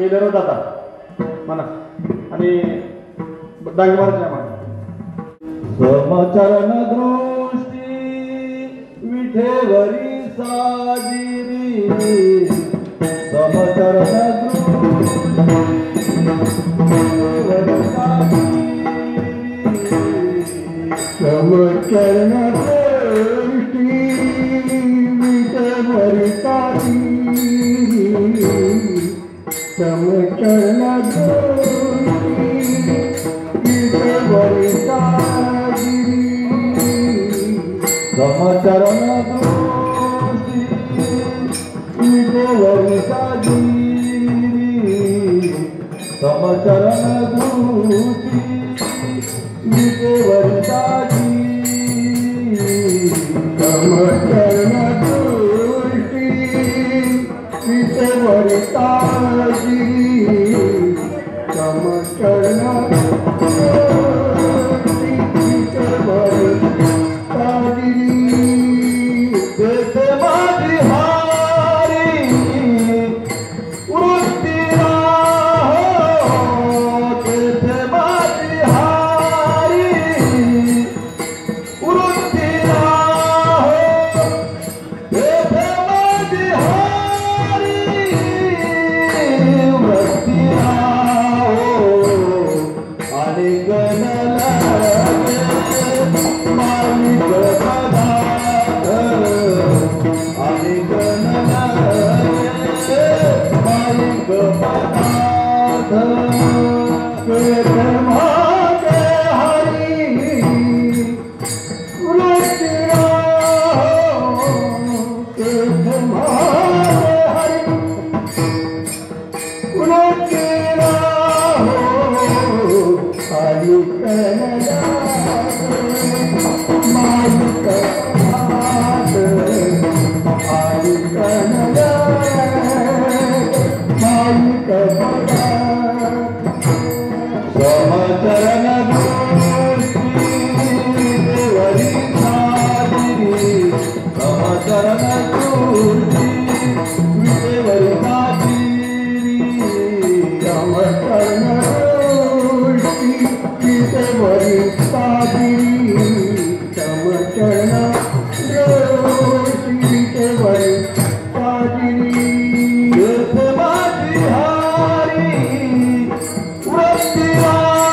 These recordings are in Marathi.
केल्यावर जातात म्हणा आणि डांगे मारायचे म्हणा. समचरण दृष्टी विठेवरी साजिरी समचरण समचरण दृष्टी विठेवरी साजिरी समचरण दृष्टी विठेवरी साजिरी समचरण दृष्टी विठेवरी साजिरी समचरण दृष्टी विठेवरी साजिरी समचरण दृष्टी विठेवरी साजिरी समचरण दृष्टी विठेवरी साजिरी देते माझी हारी वृत्ती राहो देते माझी हारी वृत्ती राहो देते माझी हारी वृत्ती राहो आणि गणला मालिक पदार्थ आणि गणला मालिक पदार्थ माझे हरी वृत्ती राहो माझे हरी वृत्ती राहो हरी कनला मालिक पदार्थ हरी कनला मालिक पदार्थ समचरण दृष्टी विठेवरी साजिरी समचरण दृष्टी विठेवरी साजिरी समचरण दृष्टी विठेवरी साजिरी समचरण दृष्टी विठेवरी साजिरी देते माझी हारी वृत्ती राहो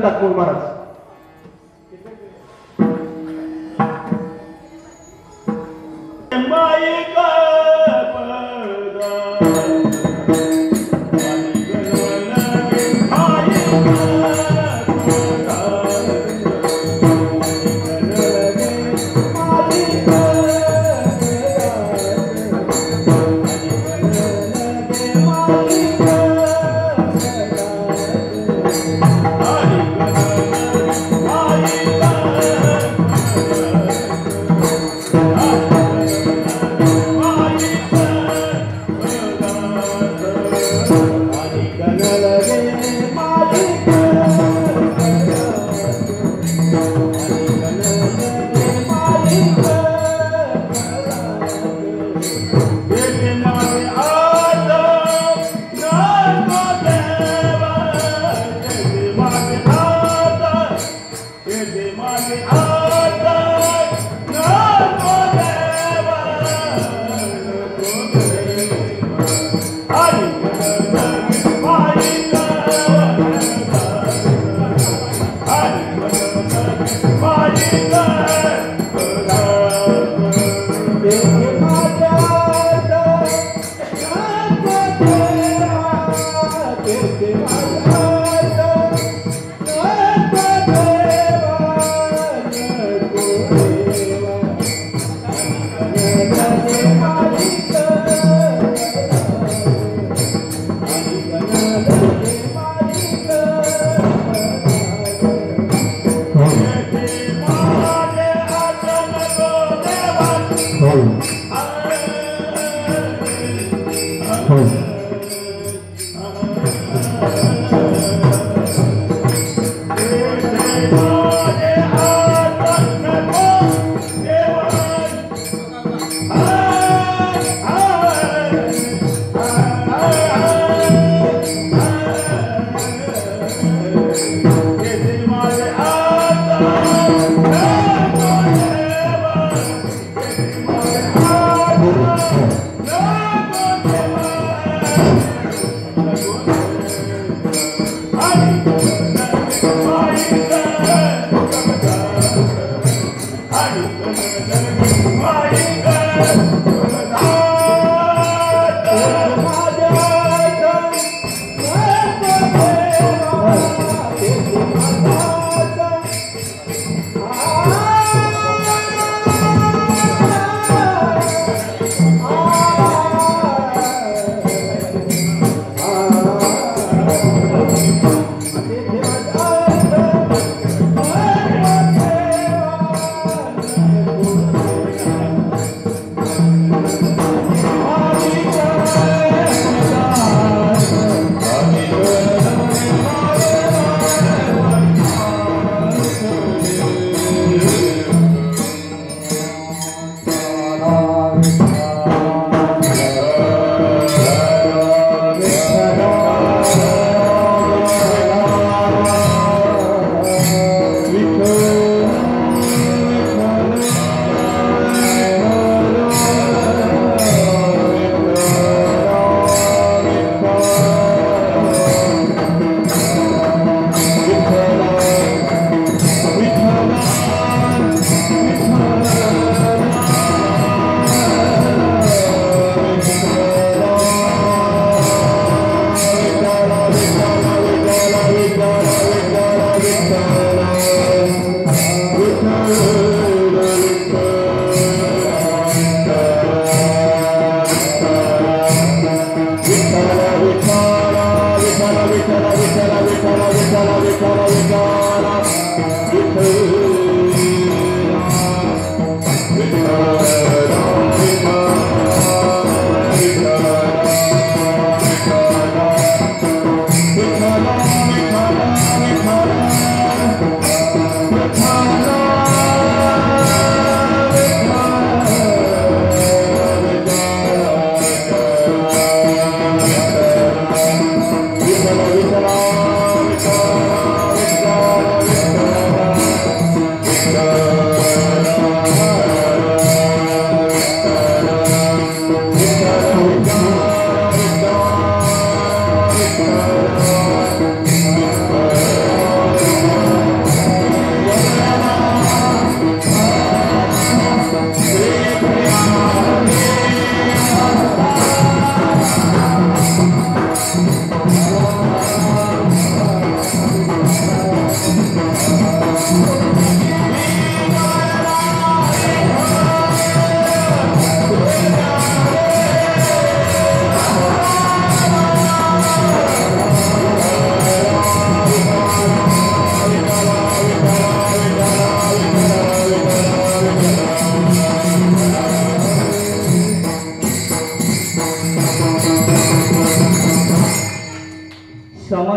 टाक मग महाराज.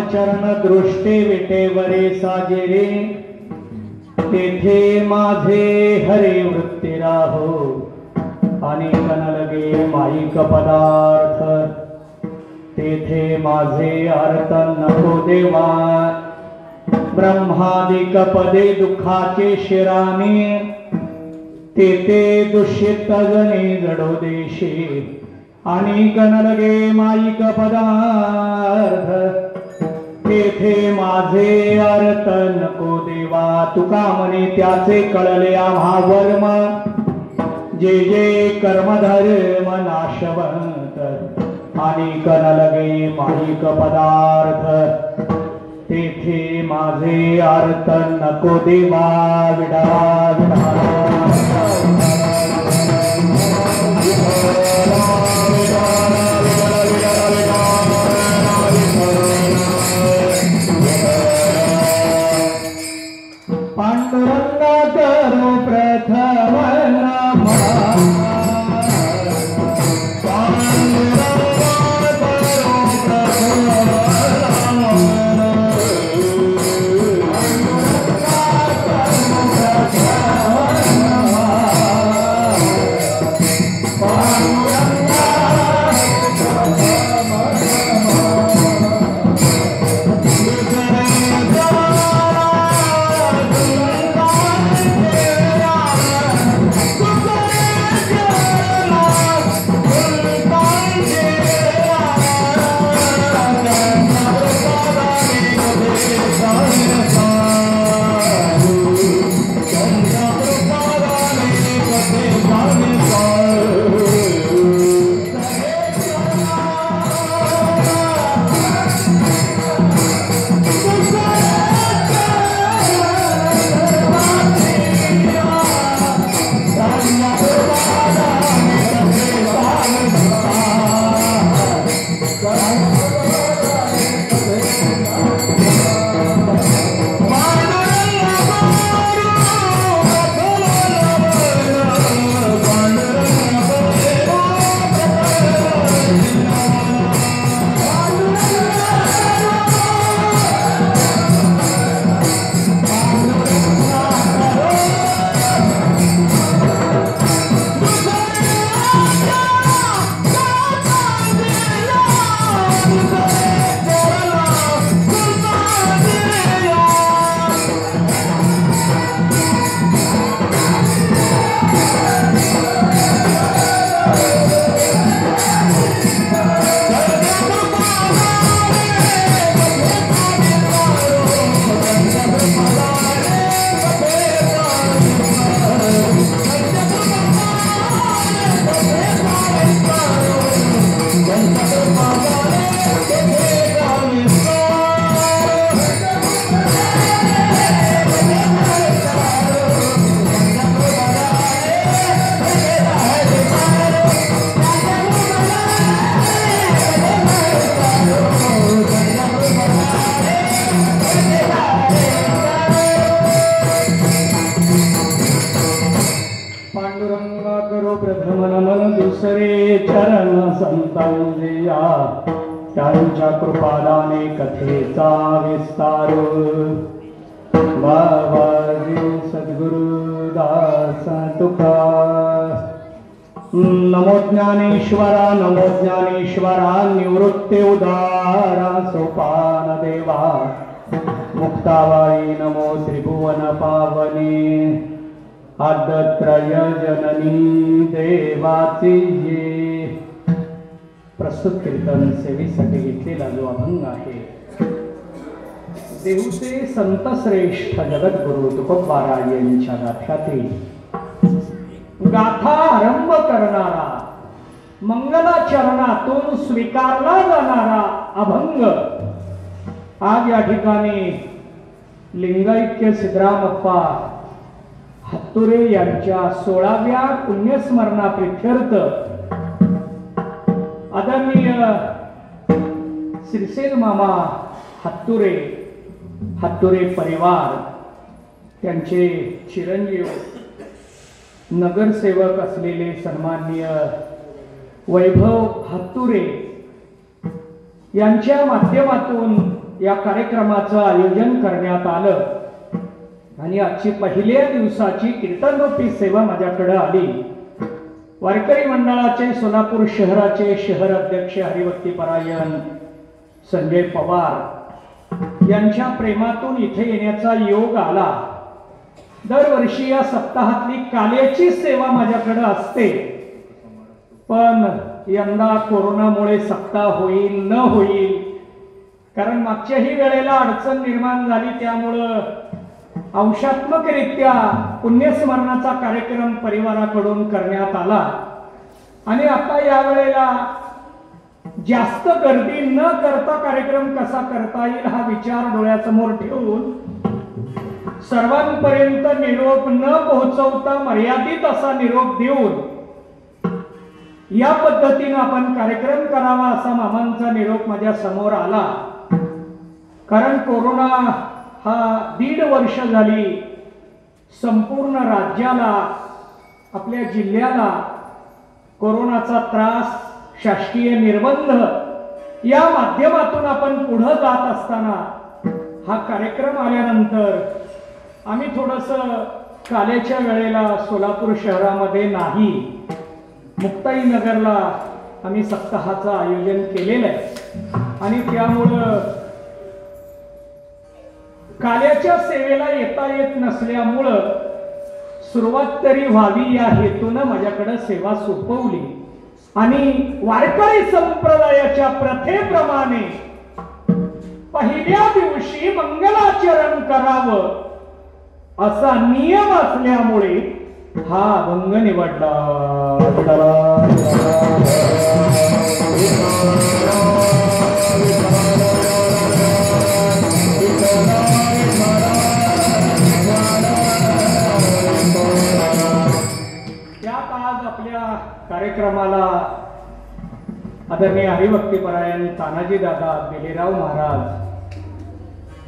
रामचरण दृष्टे विटेवरे साजेरे तेथे माझे हरे वृत्ती राहो आणि कनलगे माईक पदार्थ तेथे माझे अर्थ नको देवा ब्रह्मादिक पदे दुःखाचे शिराने तेथे दूषित जने जडो देशे आणि कनलगे माईक पदार्थ तेथे माझे अर्थ नको देवा तुका म्हणे त्याचे कळले आम्हा वर्म जे जे कर्म धर्म नाशवंत आणि कनलगे माईक पदार्थ तेथे माझे अर्थ नको देवा विडा पांडुरंगा करो प्रथम त्यांच्या कृपादाने कथेचा विस्तार बाबाजी सद्गुरु दास तुका नमो ज्ञानेश्वरा निवृत्ते उदारा सोपान देवा मुक्ताबाई नमो त्रिभुवन पावनी आद्यत्रय जननी देवाची प्रस्तुत कीर्तन सेवेसाठी घेतलेला जो अभंग आहे देहूचे संत श्रेष्ठ जगद्गुरु तुकोबाराय यांच्या गाथ्यातील गाथा आरंभ करणारा मंगलाचरणातून स्वीकारला जाणारा अभंग आज या ठिकाणी लिंगायक्य सिद्धरामप्पा हत्तुरे यांच्या 16व्या पुण्यस्मरणाप्रित्यर्थ आदरणीय श्रीसेन मामा हत्तुरे परिवार त्यांचे चिरंजीव नगरसेवक असलेले सन्माननीय वैभव हत्तुरे यांच्या माध्यमातून या कार्यक्रमाचं आयोजन करण्यात आलं आणि आजची पहिल्या दिवसाची कीर्तनरूपी सेवा माझ्याकडे आली. वारकरी मंडळाचे सोलापूर शहराचे शहर अध्यक्ष हरिभक्तीपरायण संजय पवार यांच्या प्रेमातून इथे येण्याचा योग आला. दरवर्षी या सप्ताहातली काल्याची सेवा माझ्याकडे असते, पण यंदा कोरोनामुळे सप्ताह होईल न होईल, कारण मागच्याही वेळेला अडचण निर्माण झाली, त्यामुळं अंशात्मकरित्या पुण्यस्मरणाचा कार्यक्रम परिवाराकडून करण्यात आला. आणि आता यावेळेला जास्त गर्दी न करता कार्यक्रम कसा करता येईल हा विचार डोळ्यासमोर ठेवून सर्वांपर्यंत निरोप न पोहोचवता मर्यादित असा निरोप देऊन या पद्धतीने आपण कार्यक्रम करावा असा मामांचा निरोप माझ्या समोर आला. कारण कोरोना हा 1.5 वर्ष झाली संपूर्ण राज्याला, आपल्या जिल्ह्याला कोरोनाचा त्रास, शासकीय निर्बंध या माध्यमातून आपण पुढे जात असताना हा कार्यक्रम आल्यानंतर आम्ही थोडंसं काल्याच्या वेळेला सोलापूर शहरामध्ये नाही, मुक्ताईनगरला आम्ही सप्ताहाचं आयोजन केलेलं आहे. आणि त्यामुळं काल्याच्या सेवेला येता येत नसल्यामुळं सुरुवात तरी व्हावी या हेतून माझ्याकडे सेवा सोपवली. आणि वारकरी संप्रदायाच्या प्रथेप्रमाणे पहिल्या दिवशी मंगलाचरण करावं असा नियम असल्यामुळे हा अभंग निवडला. त्यात आज आपल्या कार्यक्रमाला आदरणीय हरिभक्तीपरायण तानाजी दादा बेलेराव महाराज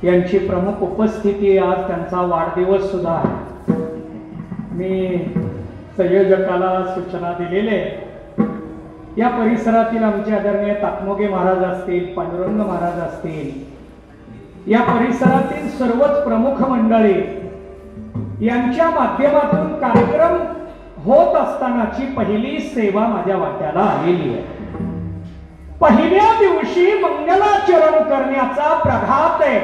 यांची प्रमुख उपस्थिती, आज त्यांचा वाढदिवस सुद्धा आहे. मी संयोजकाला सूचना दिलेले या परिसरातील आमचे आदरणीय ताकमोगे महाराज असतील, पांडुरंग महाराज असतील, या परिसरातील सर्वच प्रमुख मंडळी यांच्या माध्यमातून कार्यक्रम होत असतानाची पहिली सेवा माझ्या वाट्याला आलेली आहे. पहिल्या दिवशी मंगलाचरण करण्याचा प्रघात आहे.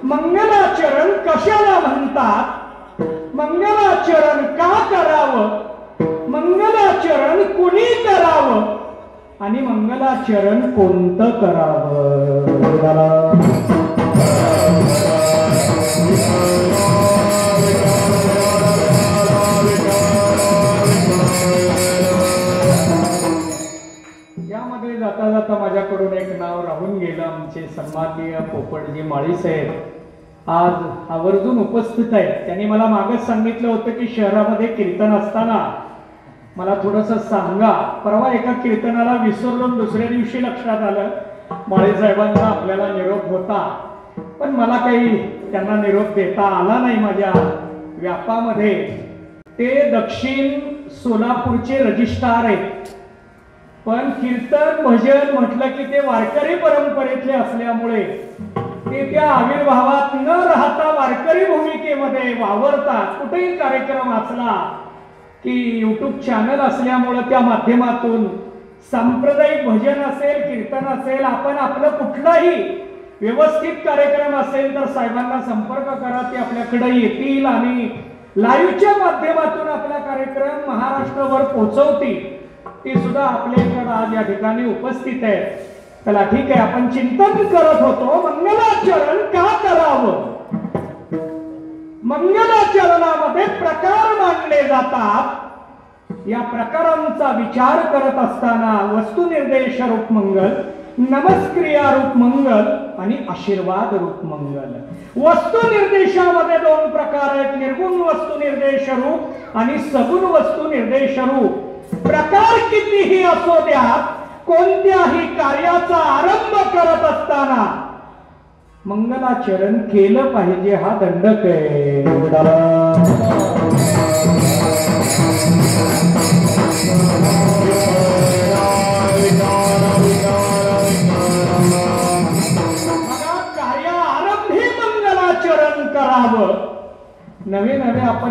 मंगलाचरण कशाला म्हणतात, मंगलाचरण का करावं, मंगलाचरण कुणी करावं आणि मंगलाचरण कोणतं करावं. यामध्ये जाता जाता माझ्याकडून एक नाव राहून गेलं. आमचे सन्माननीय पोपटजी माळी साहेब आज आवर्जून उपस्थित आहेत. त्यांनी मला मागच सांगितलं होतं की शहरामध्ये कीर्तन असताना मला थोडंसं सांगा. परवा एका कीर्तनाला विसरलो, दुसऱ्या दिवशी लक्षात आलं माळी साहेबांचा आपल्याला निरोप होता, पण मला काही त्यांना निरोप देता आला नाही माझ्या व्यापामध्ये. ते दक्षिण सोलापूरचे रजिस्ट्रार आहेत, पण कीर्तन भजन म्हटलं की ते वारकरी परंपरेतले असल्यामुळे ते त्या आविर्भावात न राहता वारकरी भूमिकेमध्ये वावरतात. कुठेही कार्यक्रम असला की युट्यूब चॅनल असल्यामुळे त्या माध्यमातून सांप्रदायिक भजन असेल, कीर्तन असेल, आपण आपलं कुठलाही व्यवस्थित कार्यक्रम असेल तर साहेबांना संपर्क करा, ते आपल्याकडे येतील आणि लाईव्हच्या माध्यमातून आपला कार्यक्रम महाराष्ट्रभर पोहोचवतील. ती सुद्धा आपल्याकडे आज या ठिकाणी उपस्थित आहे. चला ठीक आहे, आपण चिंतन करत होतो मंगलाचरण का करावं. मंगलाचरणामध्ये प्रकार मानले जातात. या प्रकारांचा विचार करत असताना वस्तुनिर्देश रूप मंगल, नमस्क्रिया रूप मंगल आणि आशीर्वाद रूप मंगल. वस्तुनिर्देशामध्ये 2 प्रकार आहेत, निर्गुण वस्तुनिर्देश रूप आणि सगुण वस्तुनिर्देश रूप. प्रकार कितीही असो द्या, कोणत्याही कार्याचा आरंभ करत असताना मंगलाचरण केलं पाहिजे हा दंडक आहे.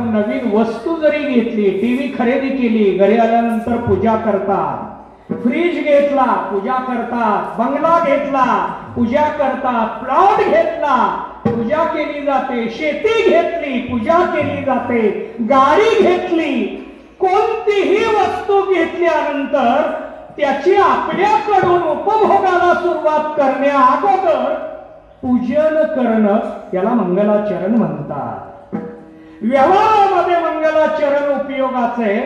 आपण नवीन वस्तू जरी घेतली, टीव्ही खरेदी केली, घरी आल्यानंतर पूजा करतात, फ्रीज घेतला पूजा करतात, बंगला घेतला पूजा करतात, प्लॉट घेतला पूजा केली जाते, शेती घेतली पूजा केली जाते, गाडी घेतली, कोणतीही वस्तू घेतल्यानंतर त्याची आपल्याकडून उपभोगाला सुरुवात करण्या अगोदर पूजन करणं याला मंगलाचरण म्हणतात. व्यवहारामध्ये मंगलाचरण उपयोगाचे,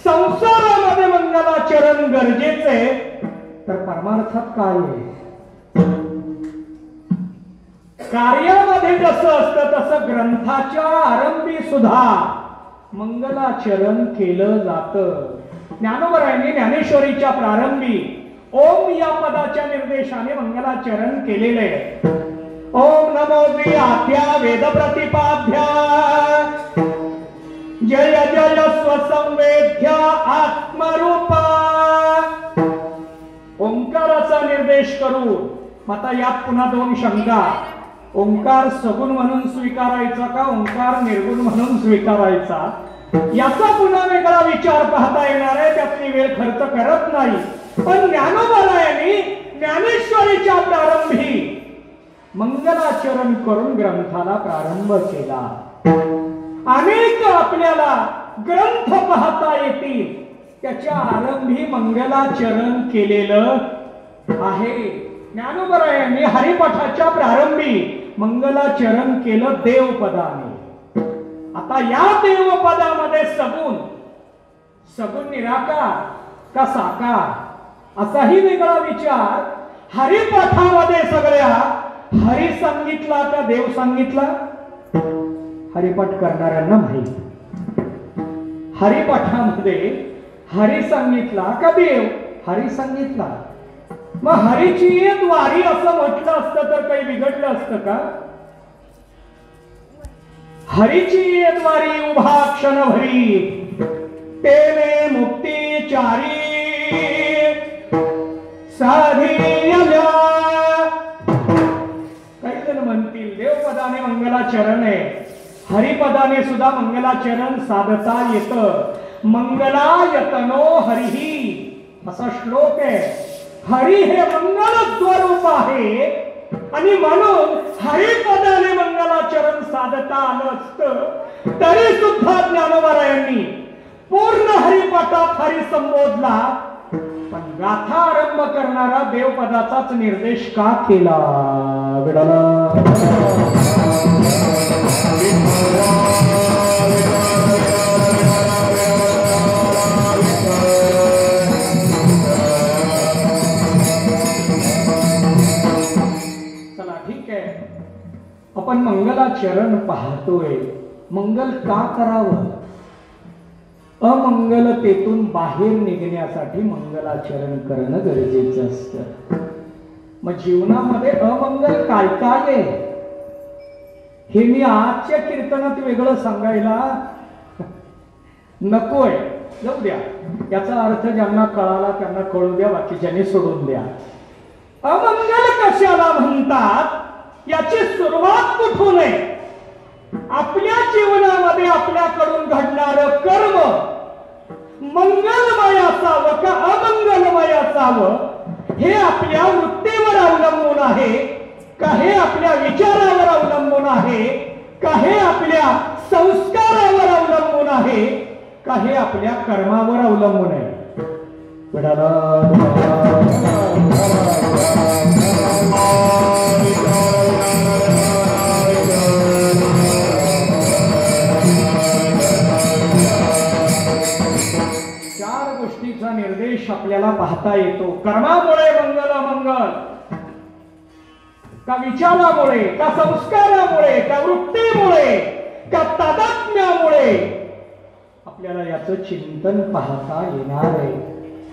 संसारामध्ये मंगलाचरण गरजेचे, तर परमार्थात काय आहे? कार्यामध्ये जसं असतं तसं ग्रंथाच्या आरंभी सुद्धा मंगलाचरण केलं जातं. ज्ञानोबरायांनी ज्ञानेश्वरीच्या प्रारंभी ओम या पदाच्या निर्देशाने मंगलाचरण केलेले. ओम नमो द्विआद्या वेद प्रतिपाद्या जय जय स्वसंवेद्या आत्मरूपा. ओंकाराचा निर्देश करून आता यात पुन्हा दोन शंका. ओंकार सगुण म्हणून स्वीकारायचा का ओंकार निर्गुण म्हणून स्वीकारायचा, याचा पुन्हा वेगळा विचार पाहता येणार आहे. त्यातली वेळ खर्च करत नाही. पण ज्ञानोबरायांनी ज्ञानेश्वरीच्या प्रारंभी मंगलाचरण करून ग्रंथाला प्रारंभ केला. अनेक आपल्याला ग्रंथ पाहता येतील त्याच्या आरंभी मंगलाचरण केलेलं आहे. ज्ञानोबरायांनी हरिपाठाच्या प्रारंभी मंगलाचरण केलं देवपदाने. आता या देवपदामध्ये सगुण, सगुण निराकार का साकार असाही वेगळा विचार. हरिपाठामध्ये सगळ्या हरी सांगितला का देव सांगितला? हरिपाठ करणाऱ्यांना माहित. हरिपाठामध्ये हरी सांगितला का देव? हरी सांगितला. मग हरीची एक वारी असं म्हटलं असतं तर काही बिघडलं असतं का? हरीची एक वारी उभा क्षणभरी तेने मुक्ती चारी साधिया. काही जण म्हणतील देवपदाने मंगलाचरण आहे, हरिपदाने सुद्धा मंगलाचरण साधता येतं. मंगलायतनो हरिही असा श्लोक आहे. हरी हे मंगल स्वरूप आहे आणि म्हणून हरिपदाने मंगलाचरण साधता आलं असतं तरी सुद्धा ज्ञानोबरायांनी पूर्ण हरिपाठात हरी संबोधला. पण गाथा आरंभ करणारा देवपदाचाच निर्देश का केला? चला ठीक आहे, आपण मंगलाचरण पाहतोय. मंगल का करावं? अमंगलतेतून बाहेर निघण्यासाठी मंगलाचरण करणं गरजेचं असतं. मग जीवनामध्ये अमंगल काय काय आहे हे मी आजच्या कीर्तनात वेगळं सांगायला नकोय. जाऊ द्या, याचा अर्थ ज्यांना कळाला त्यांना कळू द्या, बाकीच्यांनी सोडून द्या. अमंगल कशाला म्हणतात याची सुरुवात कुठून आहे? आपल्या जीवनामध्ये आपल्याकडून घडणारं कर्म मंगलमय असावं का अमंगलमय असावं हे आपल्या वृत्तीवर अवलंबून आहे का हे आपल्या विचारावर अवलंबून आहे का हे आपल्या संस्कारावर अवलंबून आहे का हे आपल्या कर्मावर अवलंबून आहे? चार गोष्टीचा निर्देश आपल्याला पाहता येतो. कर्मामुळे मंगल अमंगल, का विचारामुळे, का संस्कारामुळे, का वृत्तीमुळे, का तादात्म्यामुळे आपल्याला याचं चिंतन पाहता येणार आहे.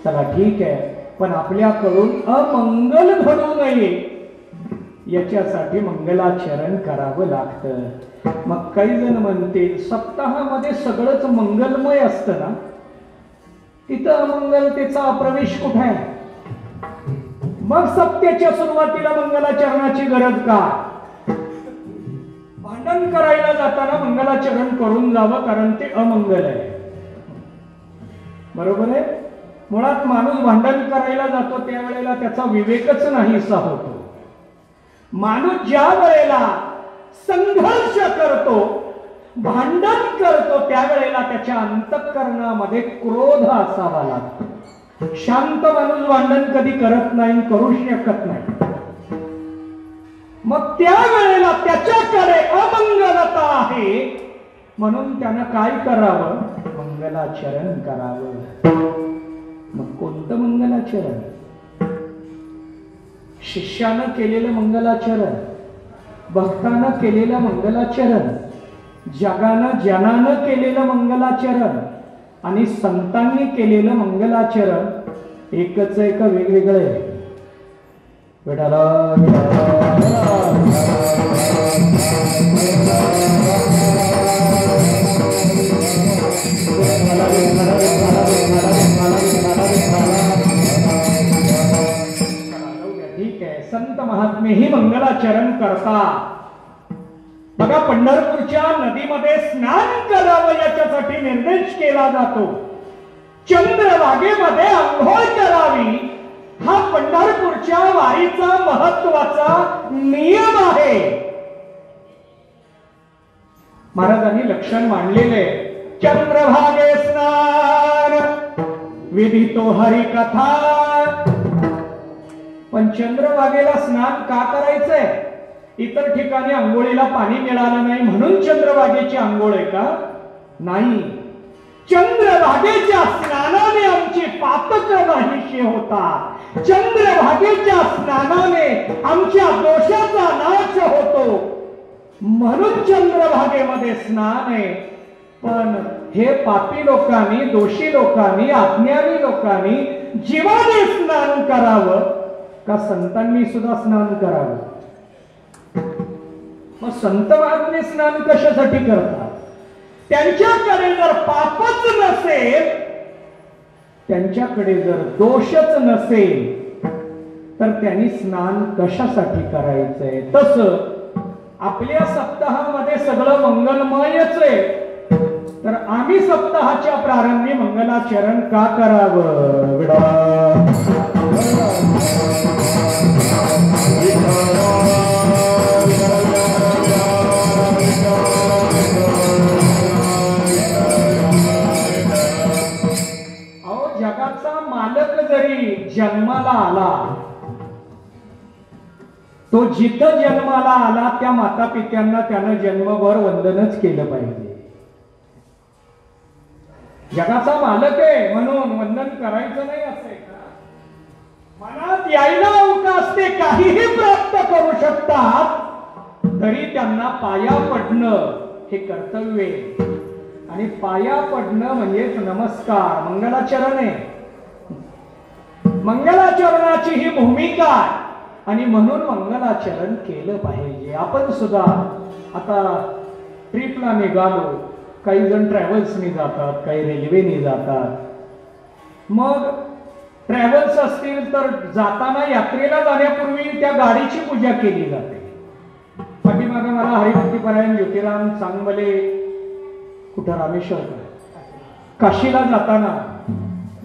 चला ठीक आहे, पण आपल्याकडून अमंगल घडू नये याच्यासाठी मंगलाचरण करावं लागतं. मग काही जण म्हणतील सप्ताहामध्ये सगळंच मंगलमय असतं ना, तिथं अमंगलतेचा प्रवेश कुठे आहे? मग सप्त्याच्या सुरुवातीला मंगलाचरणाची गरज का? भांडण करायला जाताना मंगलाचरण करून जावं, कारण ते अमंगल आहे. बरोबर आहे. मुळात माणूस भांडण करायला जातो त्यावेळेला त्याचा विवेकच नाहीसा होतो. माणूस ज्या वेळेला संघर्ष करतो, भांडण करतो, त्यावेळेला त्याच्या अंतःकरणामध्ये क्रोध असावा लागतो. शांत माणूस भांडण कधी करत नाही, करू शकत नाही. मग त्यावेळेला त्याच्याकडे अमंगलता आहे, म्हणून त्यानं काय करावं? मंगलाचरण करावं. मग कोणतं मंगलाचरण? शिष्यानं केलेलं मंगलाचरण, भक्तानं केलेलं मंगलाचरण, जगानं जनानं केलेलं मंगलाचरण आणि संतांनी केलेलं मंगलाचरण एकच आहे का वेगवेगळं आहे? विठाला ठीक आहे. संत महात्मे ही मंगलाचरण करतात. बघा, पंढरपूरच्या नदीमध्ये स्नान करावं याच्यासाठी निर्देश केला जातो. चंद्रभागेमध्ये आंघोळ करावी हा पंढरपूरच्या वारीचा महत्वाचा नियम आहे. महाराजांनी लक्षण मांडलेले. चंद्रभागे स्नान विधितो हरिकथा. पण चंद्रभागेला स्नान का करायचंय? इतर ठिकाणी आंघोळीला पाणी मिळालं नाही म्हणून चंद्रभागेची आंघोळ आहे का? नाही. चंद्रभागेच्या स्नानाने आमची पातक नाहीशी होतात. चंद्रभागेच्या स्नानाने आमच्या दोषाचा नाश होतो, म्हणून चंद्रभागेमध्ये स्नान आहे. पण हे पापी लोकांनी, दोषी लोकांनी, अज्ञानी लोकांनी जीवाने स्नान करावं का संतांनी सुद्धा स्नान करावं? मग संत महात्मे स्नान कशासाठी करतात? त्यांच्याकडे जर पापच नसेल, त्यांच्याकडे जर दोषच नसेल, तर त्यांनी स्नान कशासाठी करायचंय? तसं आपल्या सप्ताहामध्ये सगळं मंगलमयच आहे, तर आम्ही सप्ताहाच्या प्रारंभी मंगलाचरण का करावं? जगाचा मालक जरी जन्माला आला, तो जिथं जन्माला आला त्या माता पित्यांना त्यानं जन्मभर वंदनच केलं पाहिजे. जगाचा मालक आहे म्हणून वंदन करायचं नाही असे का? मनात यायला अवकाश ते काहीही प्राप्त करू शकतात, तरी त्यांना पाया पडणं हे कर्तव्य आहे. आणि पाया पडणं म्हणजेच नमस्कार, मंगलाचरण आहे. मंगलाचरणाची ही भूमिका आहे आणि म्हणून मंगलाचरण केलं पाहिजे. आपण सुद्धा आता ट्रिपला निघालो, काही जण ट्रॅव्हल्सनी जातात, काही रेल्वेनी जातात. मग ट्रॅव्हल्स असतील तर जाताना यात्रेला जाण्यापूर्वी त्या गाडीची पूजा केली जाते. पाठीमागे मला हरिभक्तीपरायण ज्योतिराम चांगले, कुठं रामेश्वर, काशीला जाताना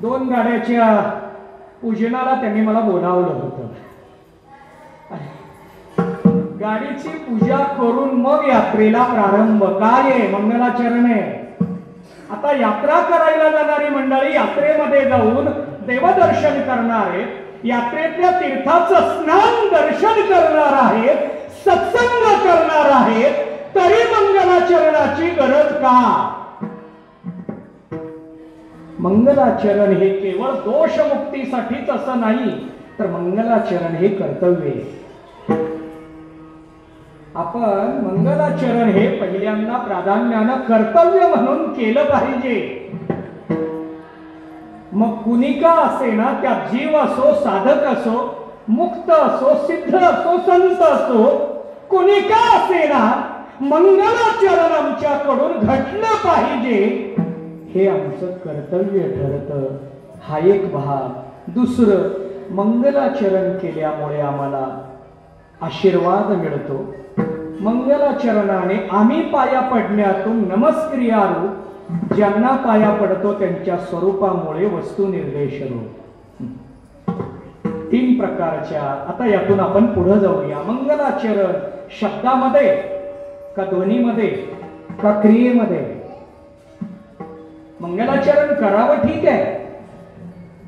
2 गाड्याच्या पूजनाला त्यांनी मला बोलावलं होतं. गाडीची पूजा करून मग यात्रेला प्रारंभ. काय आहे? मंगलाचरण आहे. आता यात्रा करायला जाणारी मंडळी यात्रेमध्ये जाऊन देवदर्शन करणार आहेत, यात्रेतल्या तीर्थाचं स्नान दर्शन करणार आहेत, सत्संग करणार आहेत, तरी मंगलाचरणाची गरज का? मंगलाचरण हे केवळ दोषमुक्तीसाठीच असं नाही, तर मंगलाचरण हे कर्तव्य आहे. आपण मंगलाचरण हे पहिल्यांदा प्राधान्यानं कर्तव्य म्हणून केलं पाहिजे. मग कुणी का असे ना, त्या जीव असो, साधक असो, मुक्त असो, सिद्ध असो, संत असो, कुणी का असे ना, मंगलाचरण आमच्याकडून घडलं पाहिजे, हे आमचं कर्तव्य ठरतं. हा एक भाग. दुसरं, मंगलाचरण केल्यामुळे आम्हाला आशीर्वाद मिळतो. मंगलाचरणाने आम्ही पाया पडण्यातून नमस्क्रियारू ज्यांना पाया पडतो त्यांच्या स्वरूपामुळे वस्तू निर्देश रूप. 3 प्रकारच्या. आता यातून आपण पुढे जाऊया. मंगलाचरण शब्दामध्ये का ध्वनीमध्ये का क्रियेमध्ये? मंगलाचरण करावं ठीक आहे,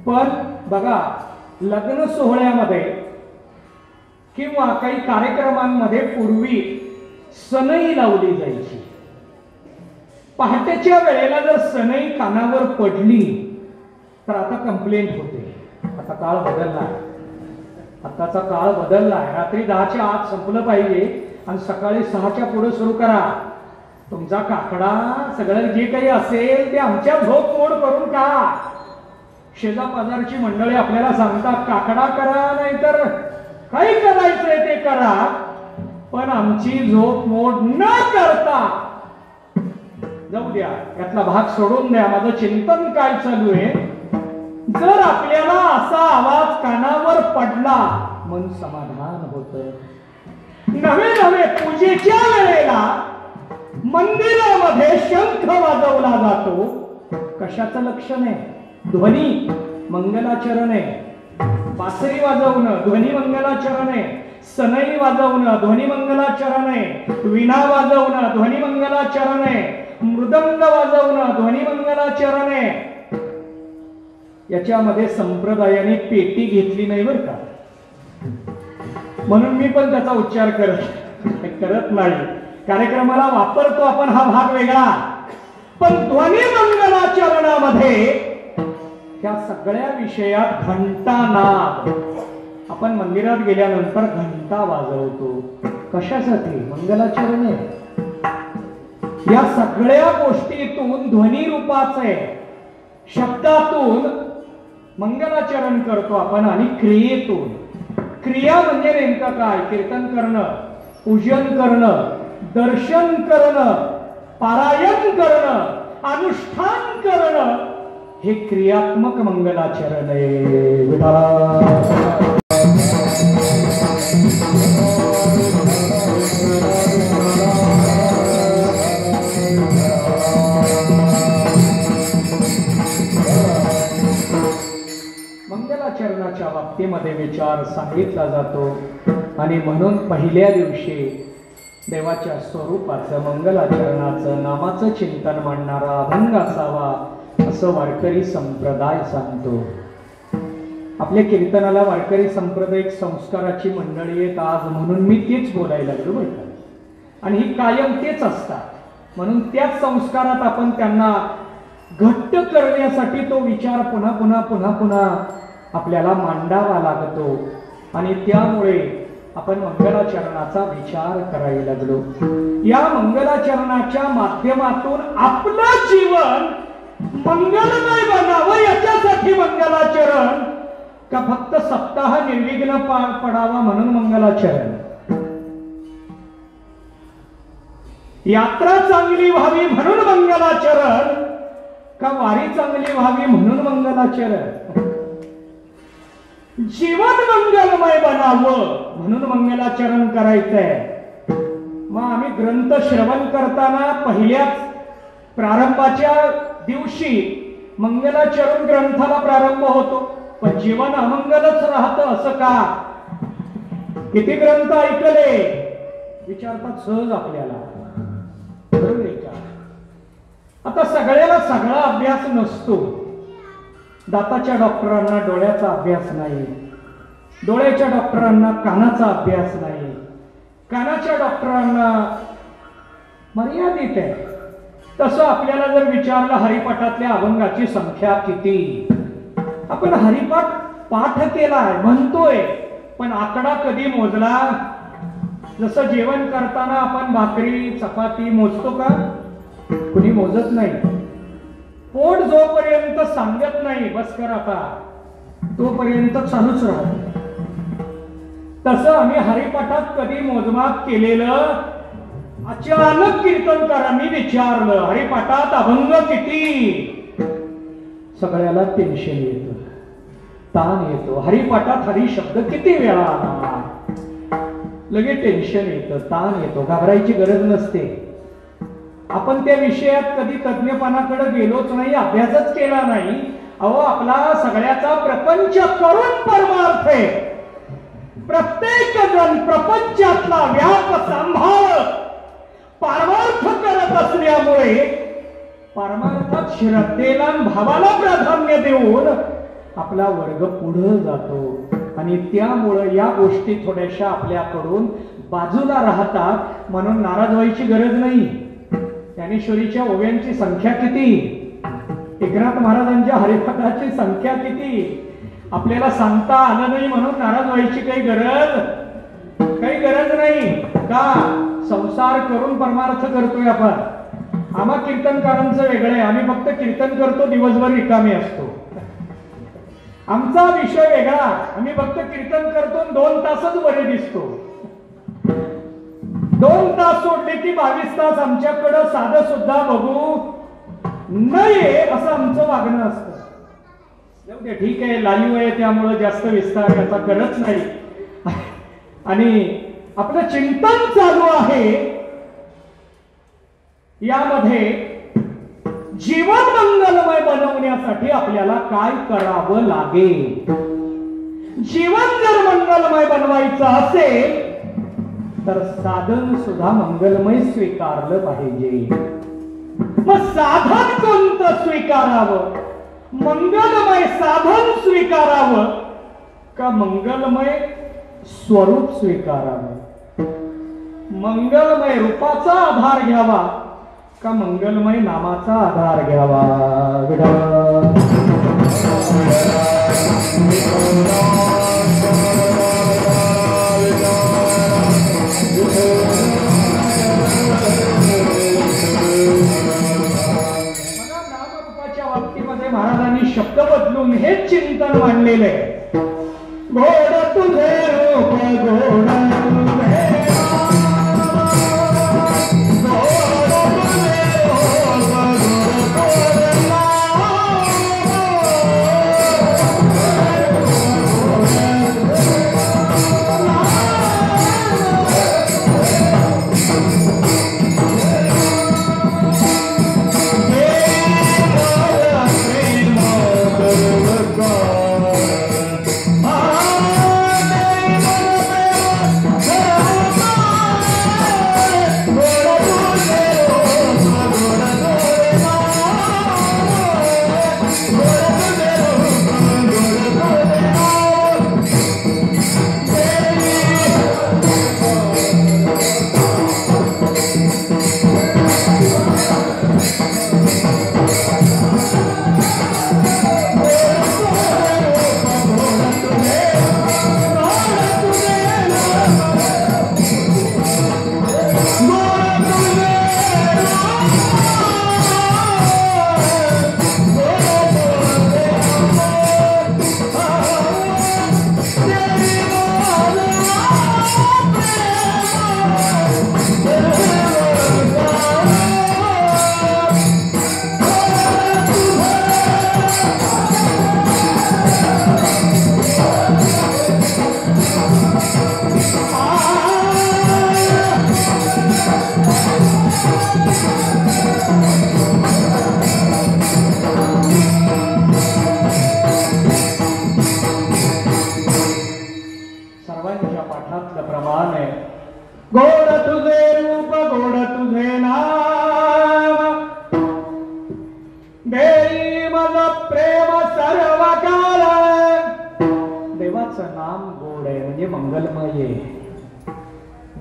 पण बघा लग्न सोहळ्यामध्ये किंवा काही कार्यक्रमांमध्ये पूर्वी सनई लावली जायची. पहाटेच्या वेळेला जर सनई कानावर पडली तर आता कंप्लेंट होते. आता काळ बदललाय, आताचा काळ बदललाय. रात्री 10च्या आत संपलं पाहिजे आणि सकाळी 6च्या पुढे सुरू करा. तुमचा काकडा सगळं जे काही असेल ते आमच्या झोप मोड करून का. शेजा पाजारची मंडळी आपल्याला सांगतात काकडा करा, नाहीतर काही करायचंय ते करा, पण आमची झोप मोड न करता जाऊ द्या. यातला भाग सोडून द्या. माझं चिंतन काय चालू आहे? जर आपल्याला असा आवाज कानावर पडला मन समाधान होत. नवे नवे पूजेच्या वेळेला मंदिरामध्ये शंख वाजवला जातो. कशाचं लक्षण आहे? ध्वनी मंगलाचरण आहे. बासरी वाजवणं ध्वनी मंगलाचरण आहे. सनई वाजवणं ध्वनी मंगलाचरण आहे. विणा वाजवणं ध्वनी मंगलाचरण आहे. मृदंग वाजवणं ध्वनी मंगलाचरण आहे. याच्यामध्ये संप्रदायाने पेटी घेतली नाही बरं का, म्हणून मी पण त्याचा उच्चार करत नाही. कार्यक्रमाला वापरतो आपण हा भाग वेगळा, पण ध्वनी मंगलाचरणामध्ये त्या सगळ्या विषयात घंटानाद. आपण मंदिरात गेल्यानंतर घंटा वाजवतो. कशासाठी? मंगलाचरण आहे. या सगळ्या गोष्टीतून ध्वनी रूपाचं आहे. शब्दातून मंगलाचरण करतो आपण आणि क्रियेतून. क्रिया म्हणजे नेमकं काय? कीर्तन करणं, पूजन करणं, दर्शन करणं, पारायण करणं, अनुष्ठान करणं, हे क्रियात्मक मंगलाचरण आहे. विठ्ठला मंगलाचरणाच्या बाबतीमध्ये विचार सांगितला जातो आणि म्हणून पहिल्या दिवशी देवाच्या स्वरूपाचं मंगलाचरणाचं नामाचं चिंतन मांडणारा अभंग असावा असं वारकरी संप्रदाय सांगतो. आपल्या कीर्तनाला वारकरी संप्रदायिक संस्काराची मंडळी आहेत आज, म्हणून मी तेच बोलायला लागलो बरं का. आणि ही कायम तेच असतात, म्हणून त्याच संस्कारात आपण त्यांना घट्ट करण्यासाठी तो विचार पुन्हा पुन्हा पुन्हा पुन्हा आपल्याला मांडावा लागतो. आणि त्यामुळे आपण मंगलाचरणाचा विचार करायला लागलो. या मंगलाचरणाच्या माध्यमातून आपलं जीवन मंगलमय बनावं याच्यासाठी मंगलाचरण, का फक्त सप्ताह निर्विघ्न पार पडावा म्हणून मंगलाचरण? यात्रा चांगली व्हावी म्हणून मंगलाचरण, का वारी चांगली व्हावी म्हणून मंगलाचरण? जीवन मंगलमय बनावं म्हणून मंगलाचरण करायचंय. मग आम्ही ग्रंथ श्रवण करताना पहिल्याच प्रारंभाच्या दिवशी मंगलाचरण ग्रंथाला प्रारंभ होतो, पण जीवन अमंगलच राहतं असं का? किती ग्रंथ ऐकले विचारतात सहज आपल्याला. आता सगळ्याला सगळा अभ्यास नसतो. दाताच्या डॉक्टरांना डोळ्याचा अभ्यास नाही, डोळ्याच्या डॉक्टरांना कानाचा अभ्यास नाही, कानाच्या डॉक्टरांना मर्यादित आहे. तसं आपल्याला जर विचारलं हरिपाठातल्या अभंगाची संख्या किती, आपण हरिपाठ केलाय म्हणतोय, पण आकडा कधी मोजला? जसं जेवण करताना आपण भाकरी चपाती मोजतो का? कुणी मोजत नाही. पोट जोपर्यंत सांगत नाही बस कर आता, तोपर्यंत चालूच राहत. तसं आम्ही हरिपाठात कधी मोजमाप केलेलं? अचानक कीर्तनकारांनी विचारलं हरिपाठात अभंग किती? सगळ्याला टेन्शन येतं, ताण येतो. हरिपाठात हरी शब्द किती वेळा आला? लगेच टेन्शन येतं, ताण येतो. घाबरायची गरज नसते. आपण त्या विषयात कधी तज्ञपणाकडे गेलोच नाही, अभ्यासच केला नाही. अहो, आपला सगळ्याचा प्रपंच करून परमार्थ आहे. प्रत्येक जण प्रपंचातला व्याप सांभाळ परमार्थ करत असल्यामुळे परमार्थात श्रद्धेला भावाला प्राधान्य देऊन आपला वर्ग पुढे जातो. आणि त्यामुळं या गोष्टी थोड्याशा आपल्याकडून बाजूला राहतात. म्हणून नाराज व्हायची गरज नाही. ज्ञानेश्वरीच्या ओव्यांची संख्या किती, एकनाथ महाराजांच्या हरिपाठाची संख्या किती, आपल्याला सांगता आलं नाही म्हणून नाराज व्हायची काही गरज नाही. का? संसार करून परमार्थ करतोय आपण. आम्हा कीर्तनकारांचं वेगळं आहे. आम्ही फक्त कीर्तन करतो, दिवसभर रिकामे असतो. आमचा विषय वेगळा. आम्ही फक्त कीर्तन करतो, 2 तासच बरे दिसतो. 2 तास सोडले की 22 तास आमच्याकडं साधं सुद्धा बघू नये असं आमचं वागणं असतं. ठीक आहे, लाईव्ह आहे त्यामुळे जास्त विस्तार याचा करत नाही. आणि आपलं चिंतन चालू आहे. यामध्ये जीवन मंगलमय बनवण्यासाठी आपल्याला काय करावं लागेल. जीवन जर मंगलमय बनवायचं असेल तर साधन सुद्धा मंगलमय स्वीकारलं पाहिजे. मग साधन कोणतं स्वीकारावं? मंगलमय साधन स्वीकारावं का मंगलमय स्वरूप स्वीकारावं? मंगलमय रूपाचा आधार घ्यावा का मंगलमय नामाचा आधार घ्यावा? नामरूपाच्या बाबतीमध्ये महाराजांनी शब्द बदलून हेच चिंतन मांडलेलं आहे. घोड तुझे रूप घोड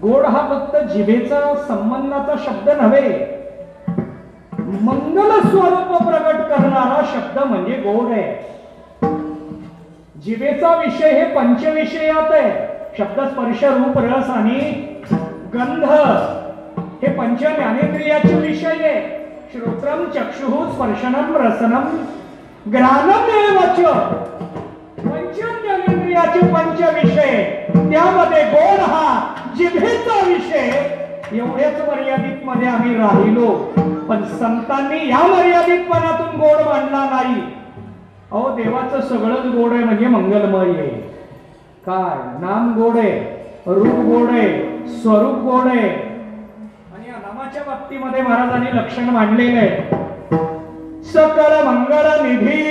गोड हा फक्त जिभेचा संबंधाचा शब्द नव्हे, मंगल स्वरूप प्रकट करणारा शब्द म्हणजे गोड आहे. जिभेचा विषय हे पंचविषयात आहे. शब्द, स्पर्श, रूप, रस आणि गंध हे पंच ज्ञानेंद्रियाचे विषय आहे. श्रोत्रम, चक्षुः, स्पर्शनम, रसनम, घ्राणम एवच पंच ज्ञानेंद्रियाचे पंच विषय. त्यामध्ये गोड हा जिभेचा विषय. एवढ्याच मर्यादित मध्ये आम्ही राहिलो, पण संतांनी या मर्यादितपणातून गोड मांडला नाही. अहो, देवाचं सगळंच गोड आहे म्हणजे मंगलमय आहे. काय नाम गोड आहे, रूप गोड आहे, स्वरूप गोड आहे. आणि या नामाच्या बाबतीमध्ये महाराजांनी लक्षण मांडलेलं आहे. सकल मंगल निधी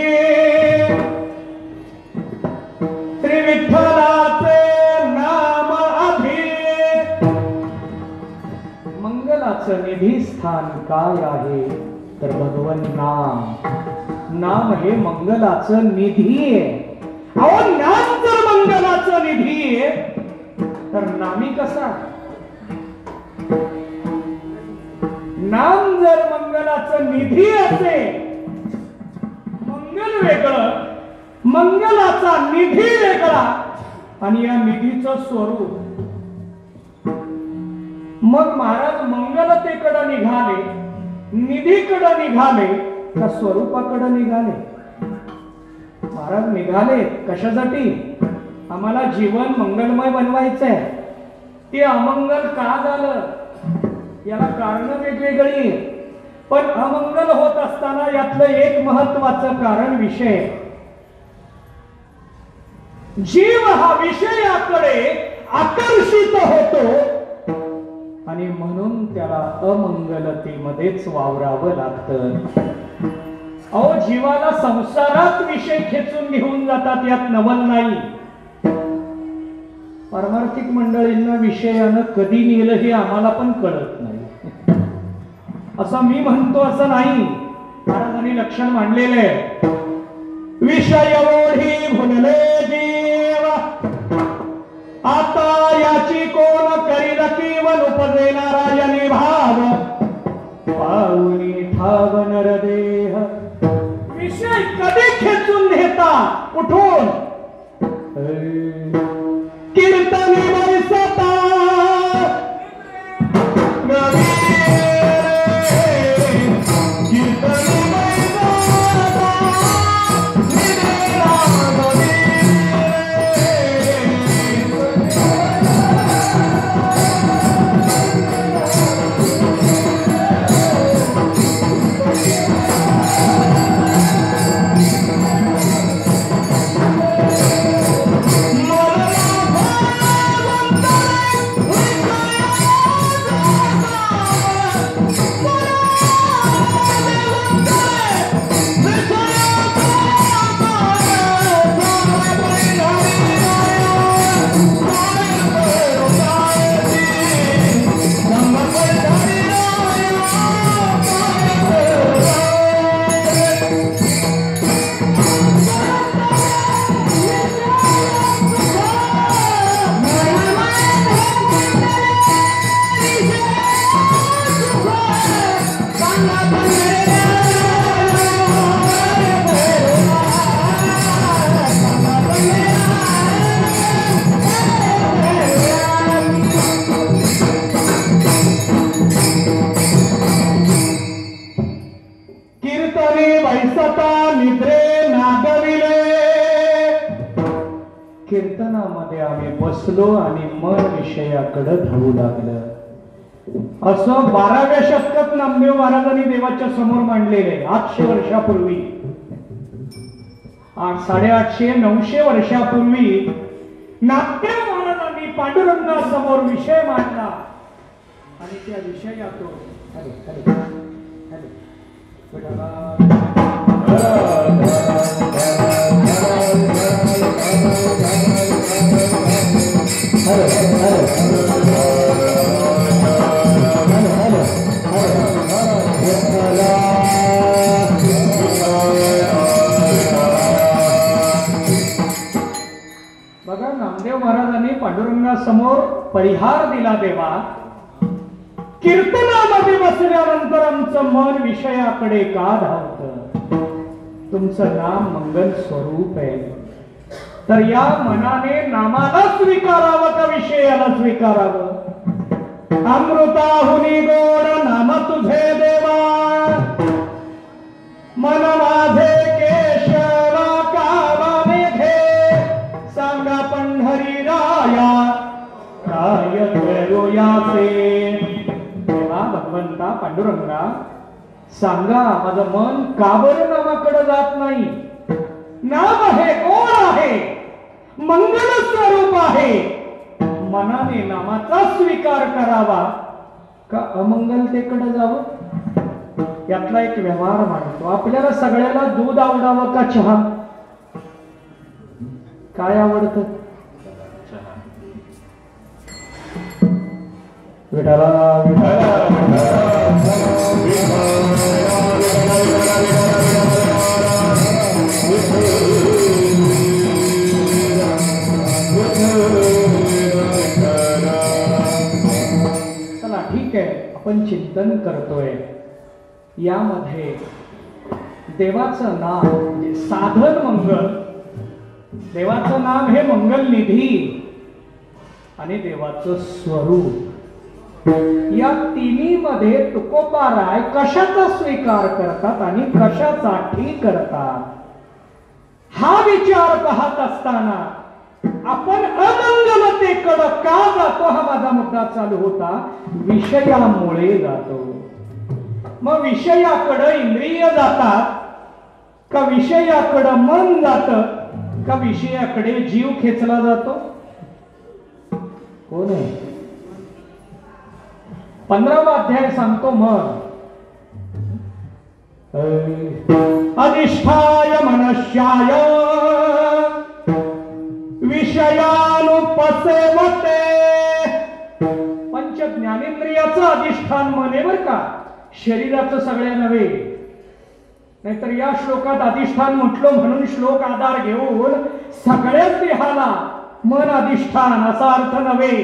श्री विठ्ठलाचे नाम अभि. मंगलाचं निधी स्थान काय आहे तर भगवन नाम. नाम हे मंगलाचं निधी आहे. अहो नाम जर मंगलाचं निधी आहे तर नामी कसा. नाम जर मंगलाचं निधी असेल, मंगल वेगळं, मंगलाचा निधी वेगळा आणि या निधीचं स्वरूप. मग महाराज मंगलतेकडे निघाले, निधीकडे निघाले का स्वरूपाकडे निघाले. महाराज निघाले कशासाठी. आम्हाला जीवन मंगलमय बनवायचंय. ते अमंगल का झालं याला कारण वेगवेगळी, पण अमंगल होत असताना यातलं एक महत्वाचं कारण विषय. जीव हा विषयाकडे आकर्षित होतो आणि म्हणून त्याला अमंगलतेमध्येच वावरावं लागतं. अहो जीवाला संसारात विषय खेचून घेऊन जातात, यात नवल नाही. पारमार्थिक मंडळींना विषयानं कधी नेलं हे आम्हाला पण कळत नाही. असं मी म्हणतो असं नाही. महाराजांनी लक्षण मांडलेलं आहे. विषय ओढी भुलले जीव आता याची कोण करील केवल उपजे नारायणी भाव पाहुनी ठाव नरदेह. विषय कधी खेचून नेता उठून कीर्तनी बरसता कीर्तनामध्ये आम्ही बसलो आणि मन विषयाकडे धावू लागलं. असं 12व्या शतकात नामदेव महाराजांनी देवाच्या समोर मांडलेले 800 वर्षापूर्वी. 850 900 वर्षापूर्वी नामदेव महाराजांनी पांडुरंगासमोर विषय मांडला आणि त्या विषयातून बघा नामदेव महाराजांनी पांडुरंगासमोर परिहार दिला. देवा कीर्तनामध्ये बसल्यानंतर आमचं मन विषयाकडे का धावतं. तुमचं नाम मंगल स्वरूप आहे, तर या मनाने नामाला स्वीकारावं का विषयाला स्वीकारावं. अमृताहुनी गोड नाम तुझे देवा मन माझे केशवा कावाने घे. सांगा पंढरी राया काय करूयाचे. देवा भगवंता पांडुरंगा सांगा माझं मन का बरं नामाकडे जात नाही. नाम आहे, गोड आहे, मंगल स्वरूप आहे, मनाने नामाचा स्वीकार करावा का अमंगलतेकडे जावं? यातला एक व्यवहार मांडतो. आपल्याला सगळ्याला दूध आवडावं का चहा? काय आवडतं? विठाला चला ठीक आहे, आपण चिंतन करतोय. यामध्ये देवाचं नाम म्हणजे साधन मंगल, देवाचं नाम हे मंगल निधी आणि देवाचं स्वरूप, या तिन्ही मध्ये तुकोबाराय कशाचा स्वीकार करतात आणि कशासाठी करतात हा विचार पाहत असताना आपण अमंगलतेकडे का जातो हा माझा मुद्दा चालू होता. विषयामुळे जातो. मग विषयाकडे इंद्रिय जातात का विषयाकडे मन जात का विषयाकडे जीव खेचला जातो? कोण आहे? 15वा अध्याय सांगतो. मग अधिष्ठाय मनश्याय विषयानुपसेवते. पंच ज्ञानेंद्रियाचं अधिष्ठान मन आहे बर का, शरीराचं सगळ्या नव्हे. नाहीतर या श्लोकात अधिष्ठान म्हटलं म्हणून श्लोक आधार घेऊन सगळ्याच देहाला मन अधिष्ठान असा अर्थ नव्हे.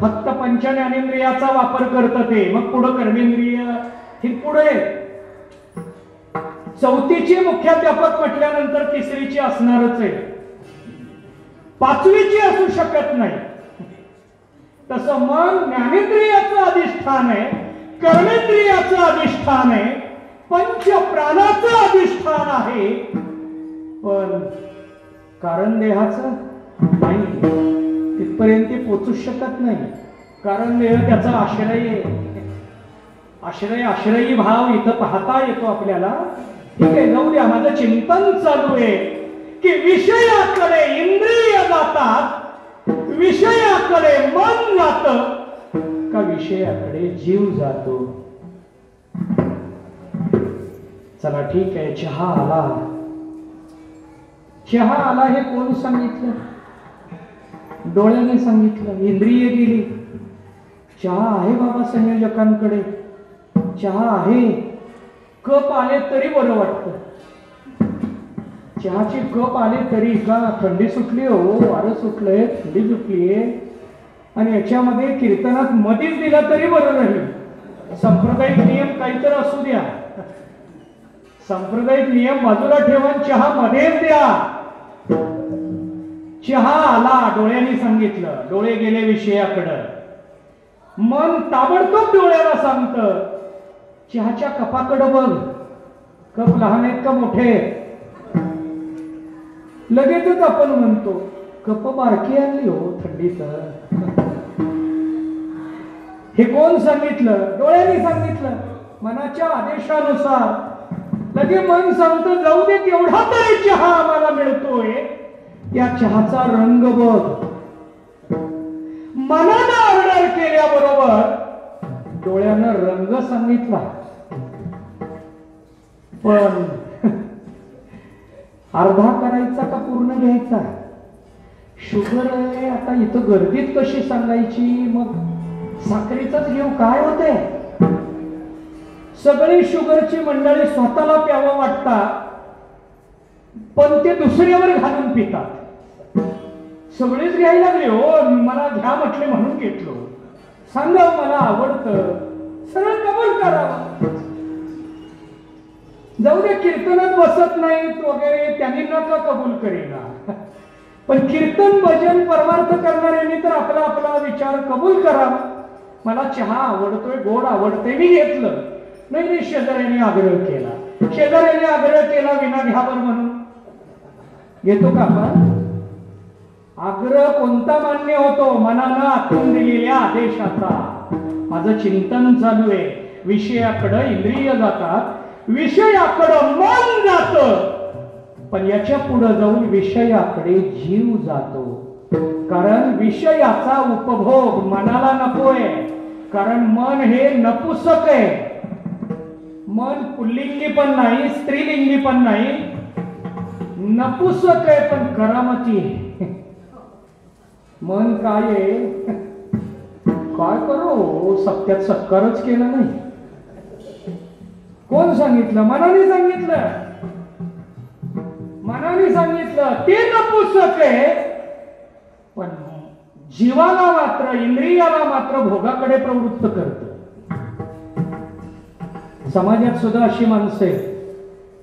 फक्त पंच ज्ञानेंद्रियाचा वापर करत ते, मग पुढं कर्मेंद्रिय हे पुढे. चौथीची मुख्याध्यापक म्हटल्यानंतर तिसरीची असणारच आहे, पाचवीची असू शकत नाही. तसं मन ज्ञानेंद्रियाचं अधिष्ठान आहे, कर्मेंद्रियाचं अधिष्ठान आहे, पंच प्राणाचं अधिष्ठान आहे, पण कारण देहाचं नाही. तिथपर्यंत ते पोचू शकत नाही. कारण देह त्याचा आश्रय आहे. आश्रयी भाव इथं पाहता येतो आपल्याला. ठीक आहे, जाऊ द्या. माझं चिंतन चालू आहे की विषयाकडे इंद्रिय जातात, विषयाकडे मन जात का विषयाकडे जीव जातो. चला ठीक आहे, चहा आला. चहा आला हे कोण सांगितलं? डोळ्याने सांगितलं. इंद्रिय गेली. चहा आहे बाबा संयोजकांकडे, चहा आहे. कप आले तरी बरं वाटतं. चहाची कप आले तरी का थंडी सुटली हो, वारं सुटलंय, थंडी सुटलीये. आणि याच्यामध्ये कीर्तनात मधीच दिला तरी बरं राहील. सांप्रदायिक नियम काहीतरी असू द्या, सांप्रदायिक नियम बाजूला ठेवून चहा मध्येच द्या. चहा आला, डोळ्यांनी सांगितलं. डोळे गेले विषयाकडं. मन ताबडतोब डोळ्याला सांगतं चहाच्या कपाकडं बघ. कप लहान आहेत का मोठे आहेत? लगेचच आपण म्हणतो कप बारकी आणली हो थंडीत. हे कोण सांगितलं? डोळ्यांनी सांगितलं. मनाच्या आदेशानुसार लगे मन सांगतं जाऊ दे, तेवढा तरी चहा आम्हाला मिळतोय. त्या चहाचा रंग बघ. मनानं ऑर्डर केल्याबरोबर डोळ्यानं रंग सांगितला, पण अर्धा करायचा का पूर्ण घ्यायचा? शुगर आहे आता इथं गर्दीत कशी सांगायची? मग साखरेचंच घेऊ काय होते? सगळी शुगरची मंडळी स्वतःला प्यावं वाटतात, पण ते दुसऱ्यावर घालून पितात. सगळेच घ्यायला लागले हो, मला घ्या म्हटले म्हणून घेतलो. सांगा मला आवडतं, सरळ कबूल करावं. जाऊ दे, कीर्तनात बसत नाहीत वगैरे त्यांनी नका कबूल करेना, पण कीर्तन भजन परमार्थ करणाऱ्यांनी तर आपला आपला विचार कबूल करावा. मला चहा आवडतोय, गोड आवडते, मी घेतलं. नाही, शेजाऱ्याने आग्रह केला, शेजाऱ्याने आग्रह केला विना घ्यावर म्हणून घेतो का आपण? आग्रह कोणता मान्य होतो? मनानं आखून दिलेल्या आदेशाचा. माझं चिंतन चालू आहे. विषयाकडे इंद्रिय जातात, विषयाकडे मन जात, पण याच्या पुढे जाऊन विषयाकडे जीव जातो. कारण विषयाचा उपभोग मनाला नकोय. कारण मन हे नपुसक आहे. मन पुल्लिंगी पण नाही, स्त्रीलिंगी पण नाही, नपुसक आहे पण करामती आहे. मन काय आहे? काय करू, सत्यात सत्कारच केला नाही. कोण सांगितलं? मनाने सांगितलं. मनाने सांगितलं ते नपुसक आहे, पण जीवाला मात्र, इंद्रियाला मात्र भोगाकडे प्रवृत्त करत. समाजात सुद्धा अशी माणसं आहेत,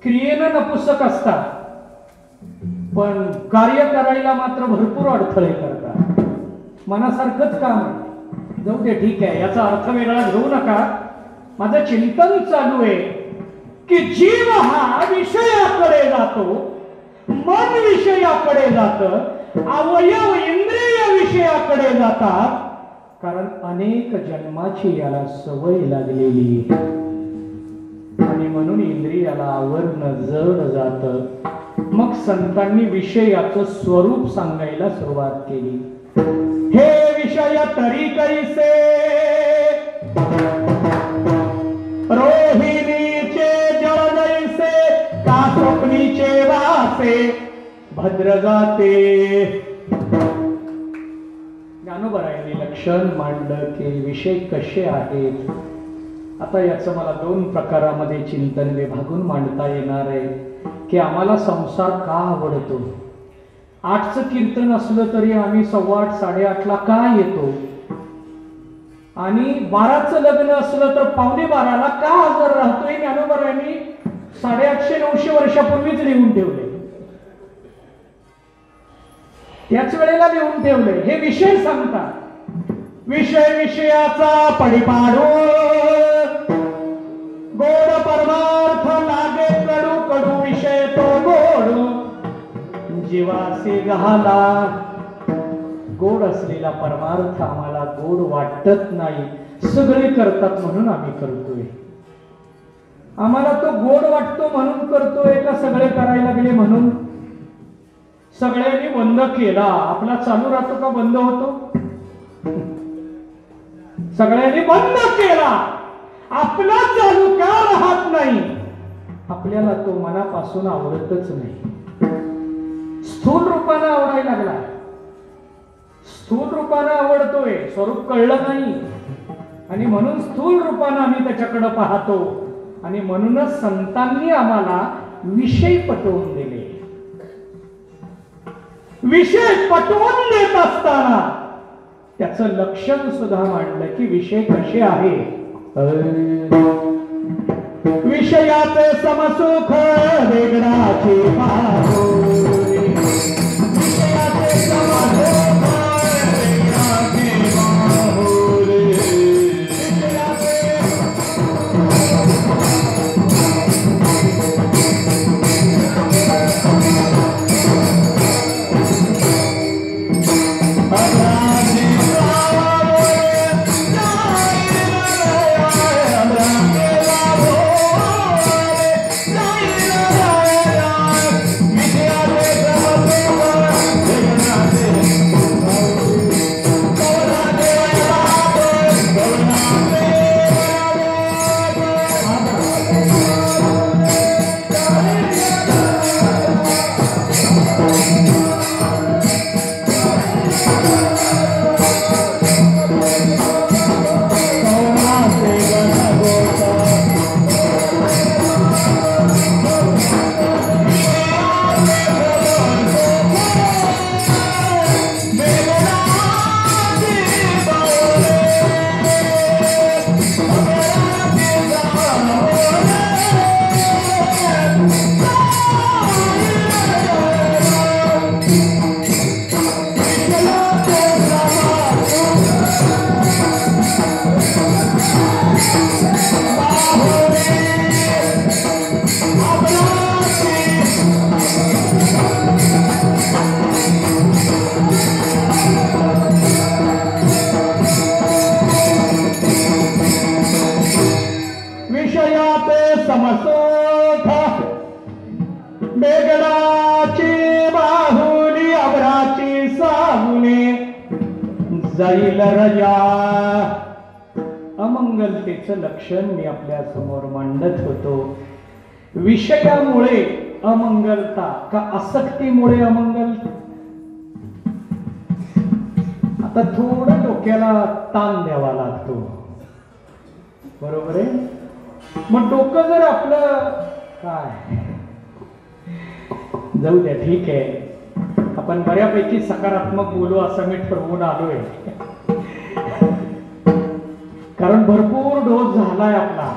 क्रियेनं नपुसक असतात पण कार्य करायला मात्र भरपूर अडथळे करतात. मनासारखंच काम आहे. जाऊ दे, ठीक आहे, याचा अर्थ वेगळा घेऊ नका. माझं चिंतन चालू आहे की जीव हा विषयाकडे जातो, मन विषयाकडे जात, अवयव इंद्रिय विषयाकडे जातात. कारण अनेक जन्माची याला सवय लागलेली आणि म्हणून इंद्रियाला आवरणं जड जात. मग संतांनी विषयाचं स्वरूप सांगायला सुरुवात केली. हे विषय तरी कैसे रोहिणीचे जळ जैसे का स्वप्नीचे वासे भद्र जाते. ज्ञानोबरायांनी लक्षण मांडलं की विषय कसे आहेत. आता याचं मला दोन प्रकारामध्ये चिंतन विभागून मांडता येणार आहे की आम्हाला संसार का आवडतो. 8चं कीर्तन असलं तरी आम्ही 8:15 8:30ला का येतो, आणि 12चं लग्न असलं तर 11:45ला का हजर राहतोय. ज्ञानोबरायांनी 850-900 वर्षापूर्वीच लिहून ठेवले. त्याच वेळेला लिहून ठेवले. हे विषय सांगतात. विषय विषयाचा पडिपाडू गोड परमार्थ लागे कडू कडू विषय तो गोड जीवासे घाला. गोड असलेला परमार्थ आम्हाला गोड वाटत नाही. सगळे करतात म्हणून आम्ही करतोय. आम्हाला तो गोड वाटतो म्हणून करतोय का सगळे करायला लागले म्हणून? सगळ्यांनी बंद केला, आपला चालू राहतो का बंद होतो? सगळ्यांनी बंद केला, आपला चालू का राहत नाही? आपल्याला तो मनापासून आवडतच नाही. स्थूल रूपानं आवडायला लागला. स्थूल रूपानं आवडतोय, स्वरूप कळलं नाही आणि म्हणून स्थूल रूपानं आम्ही त्याच्याकडे पाहतो. आणि म्हणूनच संतांनी आम्हाला विषय पटवून दिले. विषय पटवून देत असताना त्याचं लक्षण सुद्धा मांडलं की विषय कसे आहे. विषयाचे समसुख वेगळाचे पाहो. विषयाचे समसुख वेगळाचे पाहो. बेगडाची बाहुली अबराची सा राहुने जाईल रजा. अमंगलतेचं लक्षण मी आपल्या समोर मांडत होतो. विषयामुळे अमंगलता का आसक्तीमुळे अमंगल? आता थोडं डोक्याला ताण द्यावा लागतो, बरोबर आहे. मग डोकं जर आपलं काय जाऊ द्या, ठीक आहे, आपण बऱ्यापैकी सकारात्मक बोलू असं मी ठरवून आलोय. कारण भरपूर डोस झालाय आपला,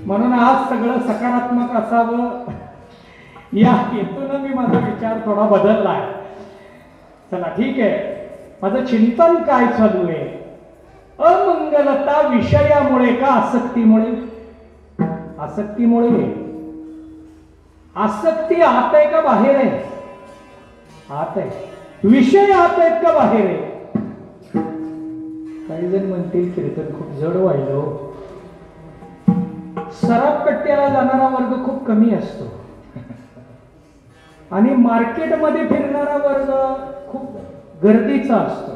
म्हणून आज सगळं सकारात्मक असावं या हेतून मी माझा विचार थोडा बदललाय. चला ठीक आहे, माझं चिंतन काय चालू आहे? अमंगलता विषयामुळे का आसक्तीमुळे? आसक्तीमुळे. आसक्ती आत आहे का बाहेर आहे? आत आहे. विषय आत आहेत का बाहेर आहे? काही जण म्हणतील कीर्तन खूप जड व्हायलो. सराफ कट्ट्याला जाणारा वर्ग खूप कमी असतो आणि मार्केटमध्ये फिरणारा वर्ग खूप गर्दीचा असतो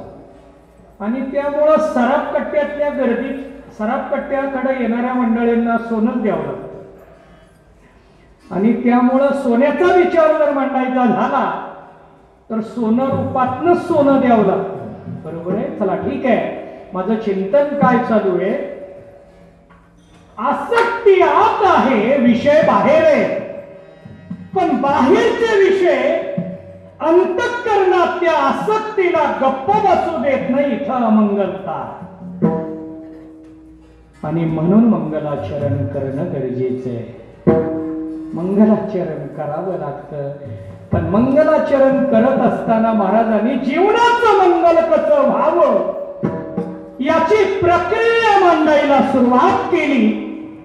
आणि त्यामुळं सराफ कट्ट्यातल्या गर्दीत सराफ कट्ट्याकडे येणाऱ्या मंडळींना सोनंच द्यावं लागतं आणि त्यामुळं सोन्याचा विचार जर मांडायचा झाला तर सोनं रूपातनं सोनं द्यावं लागतं, बरोबर आहे. चला ठीक आहे, माझं चिंतन काय चालू आहे? आसक्ती आत आहे, विषय बाहेर आहे. पण बाहेरचे विषय अंतःकरणात त्या आसक्तीला गप्प बसू देत नाही. इथं अमंगलता. आणि म्हणून मंगलाचरण करणं गरजेचं आहे. मंगलाचरण करावं लागतं. पण मंगलाचरण करत असताना महाराजांनी जीवनाचं मंगल कसं व्हावं याची प्रक्रिया मांडायला सुरुवात केली.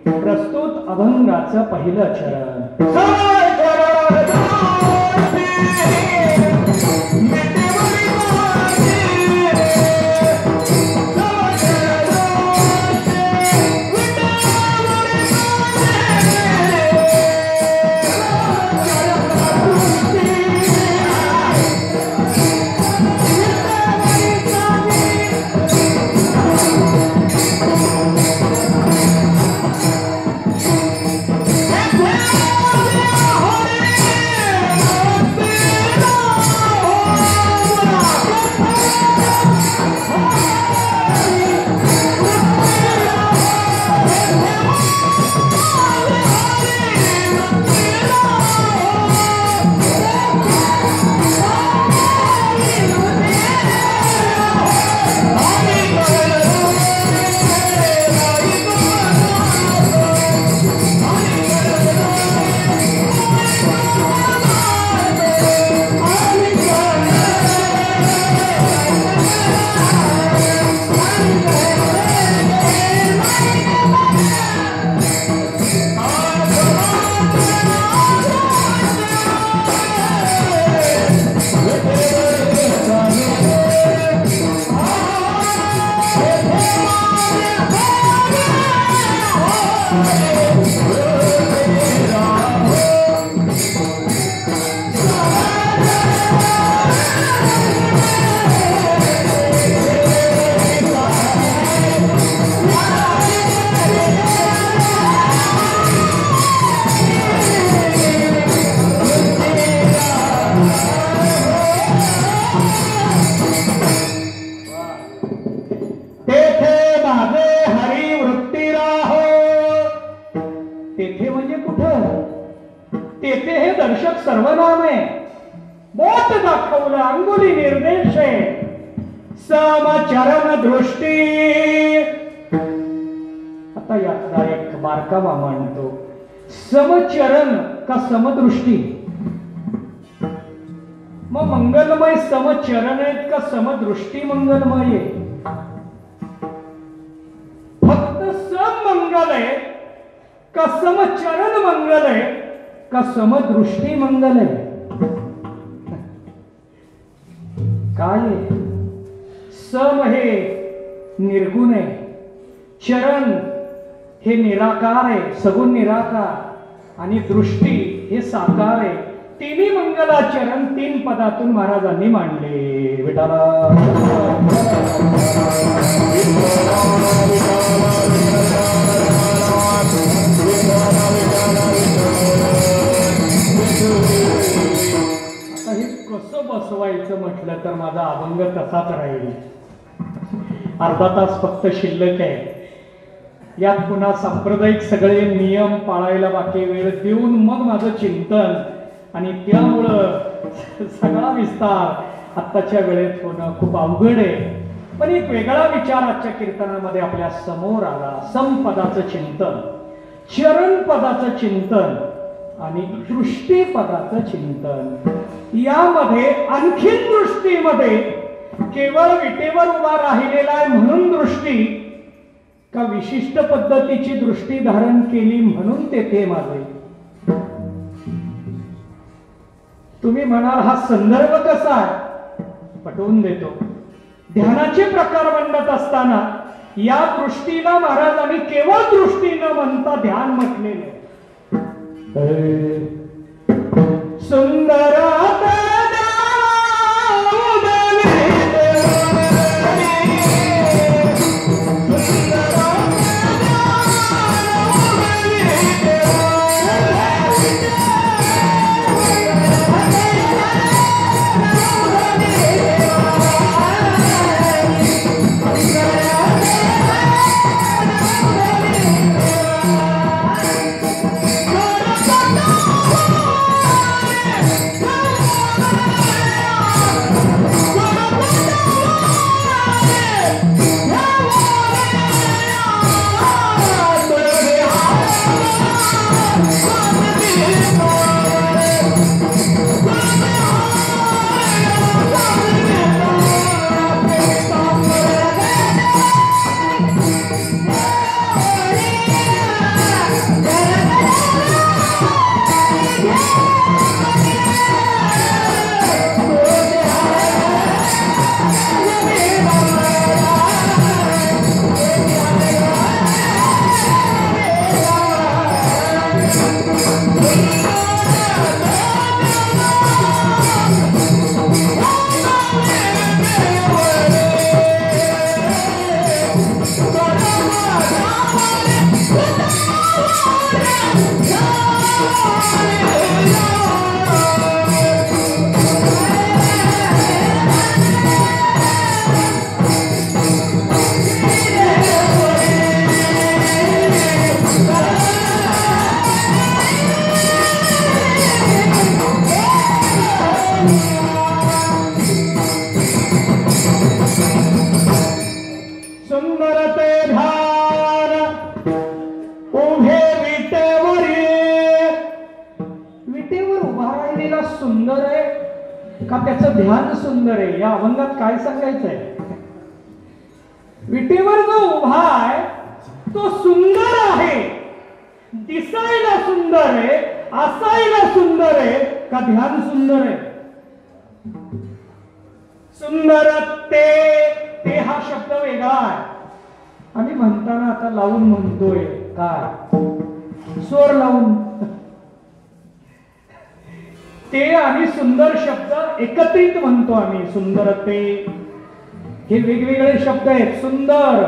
प्रस्तुत अभंगाचं पहिलं चरण. सर्वनाम आहे. बोट दाखवलं, अंगुली निर्देश आहे. समचरण दृष्टी. आता यातला एक बारकावा मांडतो. समचरण का समदृष्टी? मग मंगलमय समचरण आहेत का समदृष्टी मंगलमय आहे? फक्त समंगल आहे का समचरण मंगल आहे का समदृष्टी मंगल आहे? काय आहे? सम हे निर्गुण आहे, चरण हे निराकार आहे, सगुण निराकार, आणि दृष्टी हे साकार आहे. तिन्ही मंगलाचरण 3 पदातून महाराजांनी मांडले. विठाला आता हे कसं बसवायचं म्हटलं तर माझा अभंग तसाच राहील. अर्धा तास फक्त शिल्लक आहे. यात पुन्हा सांप्रदायिक सगळे नियम पाळायला बाकी वेळ देऊन मग माझं चिंतन आणि त्यामुळं सगळा विस्तार आत्ताच्या वेळेत होणं खूप अवघड आहे. पण एक वेगळा विचार आजच्या कीर्तनामध्ये आपल्या समोर आला. समपदाचं चिंतन, चरणपदाचं चिंतन आणि दृष्टीपदाचं चिंतन. यामध्ये आणखीन दृष्टीमध्ये केवळ विटेवर उभा राहिलेला आहे म्हणून दृष्टी, का विशिष्ट पद्धतीची दृष्टी धारण केली म्हणून तेथे माझे. तुम्ही म्हणाल हा संदर्भ कसा आहे, पटवून देतो. ध्यानाचे प्रकार मांडत असताना या दृष्टीला महाराजांनी केवळ दृष्टी न म्हणता ध्यान म्हटलेले. सुंदर सुंदर आहे का त्याचं ध्यान सुंदर आहे, या अभंगात काय सांगायचंय. विटेवर जो उभा आहे तो सुंदर आहे, दिसायला सुंदर आहे, असायला सुंदर आहे का ध्यान सुंदर आहे. सुंदर ते हा शब्द वेगळा आहे. आम्ही म्हणताना आता लावून म्हणतोय काय, स्वर लावून. ते आणि सुंदर शब्द एकत्रित म्हणतो आम्ही. सुंदर ते हे वेगवेगळे शब्द आहेत. सुंदर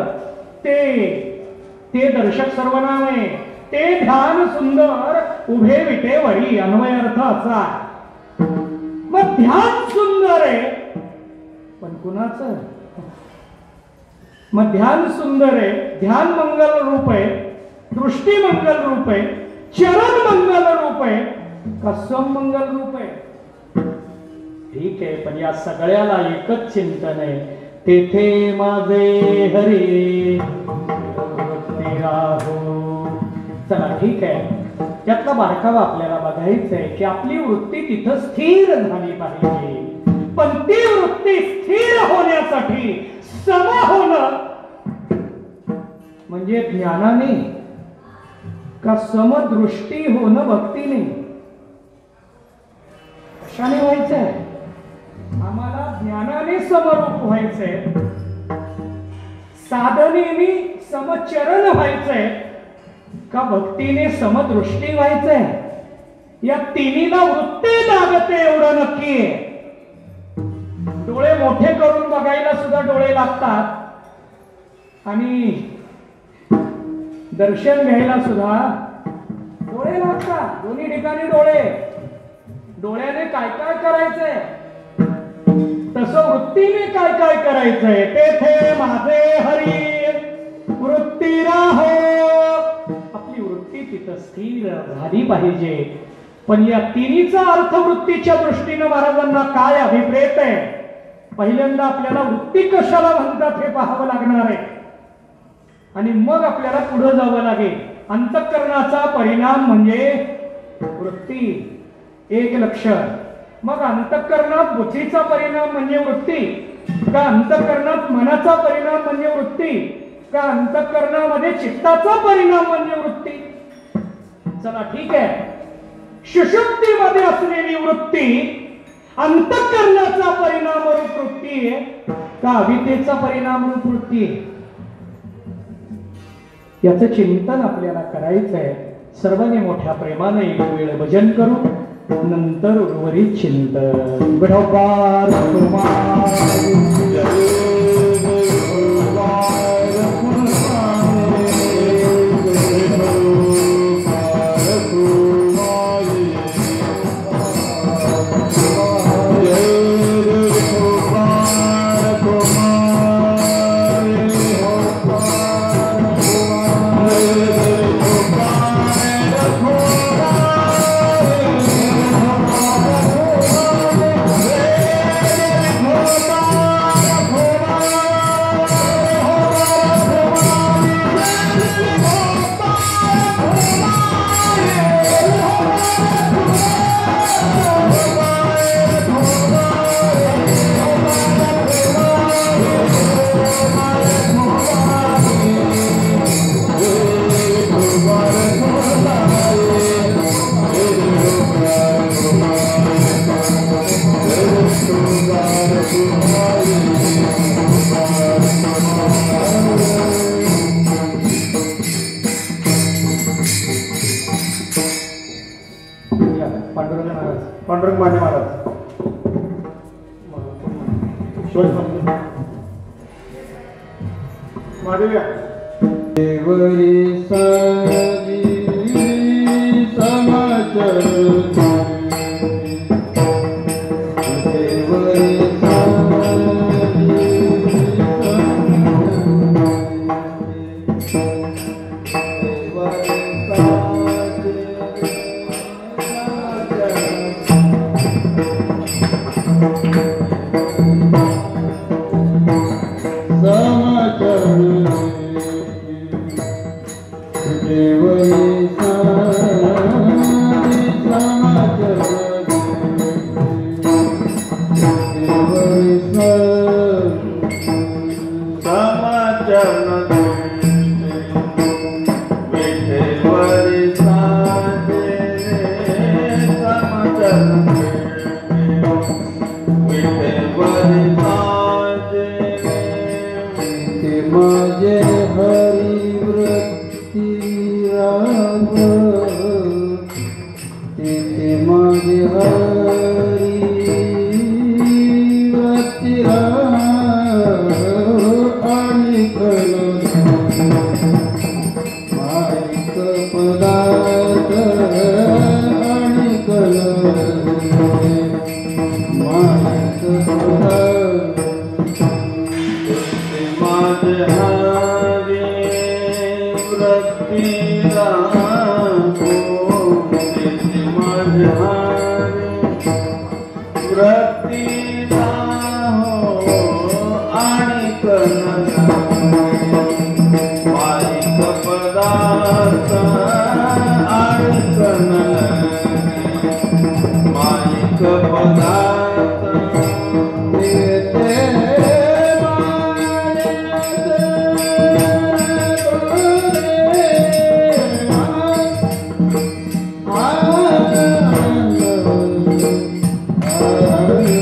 ते दर्शक सर्वनाम आहे. ते ध्यान सुंदर उभे विटेवरी, अन्वय अर्थ असा. मग ध्यान सुंदर आहे पण कुणाचं. मग ध्यान सुंदर आहे, ध्यान मंगल रूप आहे, दृष्टी मंगल रूप आहे, चरण मंगल रूप आहे का समंगल रूप आहे. ठीक आहे, पण या सगळ्याला एकच चिंतन आहे, तेथे माझे हरी राहो. चला ठीक आहे, त्यातला बारकावा आपल्याला बघायचा आहे की आपली वृत्ती तिथं स्थिर झाली पाहिजे. पण ती वृत्ती स्थिर होण्यासाठी सम होणं म्हणजे ज्ञानाने का समदृष्टी होणं भक्तीने. कशाने व्हायचंय आम्हाला, ज्ञानाने समरूप व्हायचंय, साधनेने समचरण व्हायचंय का भक्तीने समदृष्टी व्हायचंय. या तिन्हीला वृत्ती लागते एवढं नक्की आहे. डोळे मोठे करून बघायला सुद्धा डोळे लागतात आणि दर्शन घ्यायला सुद्धा डोळे लागतात. दोन्ही ठिकाणी डोळे. डोळ्याने काय काय करायचंय तसं वृत्तीने काय काय करायचंय. तेथे माझे हरी वृत्ती राहो. आपली वृत्ती तिथं स्थिर झाली पाहिजे. पण या तिन्हीचा अर्थ वृत्तीच्या दृष्टीनं महाराजांना काय अभिप्रेत आहे. पहिल्यांदा आपल्याला वृत्ती कशाला म्हणतात हे पाहावं लागणार आहे आणि मग आपल्याला पुढे जावं लागेल. अंतःकरणाचा परिणाम म्हणजे वृत्ती, एक लक्ष. मग अंतःकरणात बुद्धीचा परिणाम म्हणजे वृत्ती का अंतःकरणात मनाचा परिणाम म्हणजे वृत्ती का अंतःकरणामध्ये चित्ताचा परिणाम म्हणजे वृत्ती. चला ठीक आहे. सुषुप्तीमध्ये असलेली वृत्ती अंतःकरणाचा परिणाम रूप वृत्ती आहे का अविद्येचा परिणाम रूप वृत्ती आहे. याचं चिंतन आपल्याला करायचं आहे. सर्वांनी मोठ्या प्रेमाने एक वेळ भजन करू, नंतर उर्वरित चिंतन. विठोबा पांडुरंग माने महाराज महादेव्या देवरी सारी समाचार Ah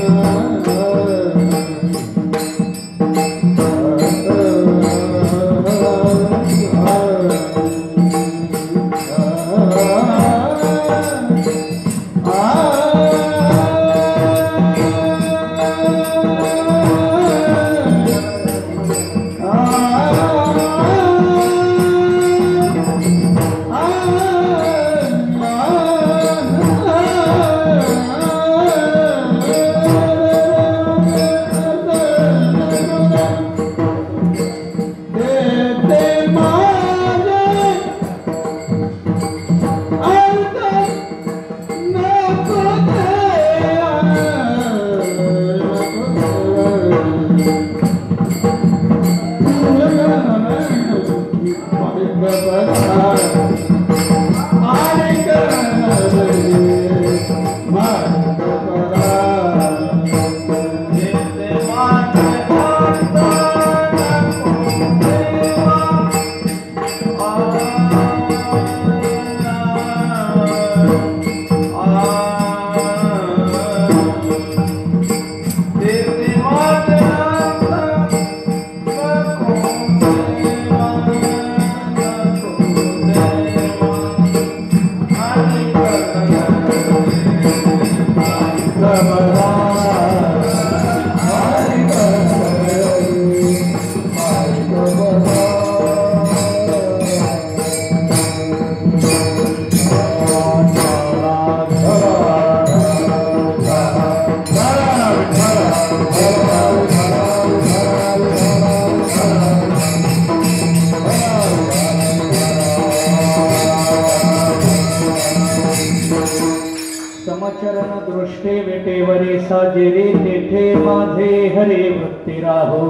समचरण दृष्टे वेटेवरे साजेरे तेथे माझे हरे वृत्ती राहो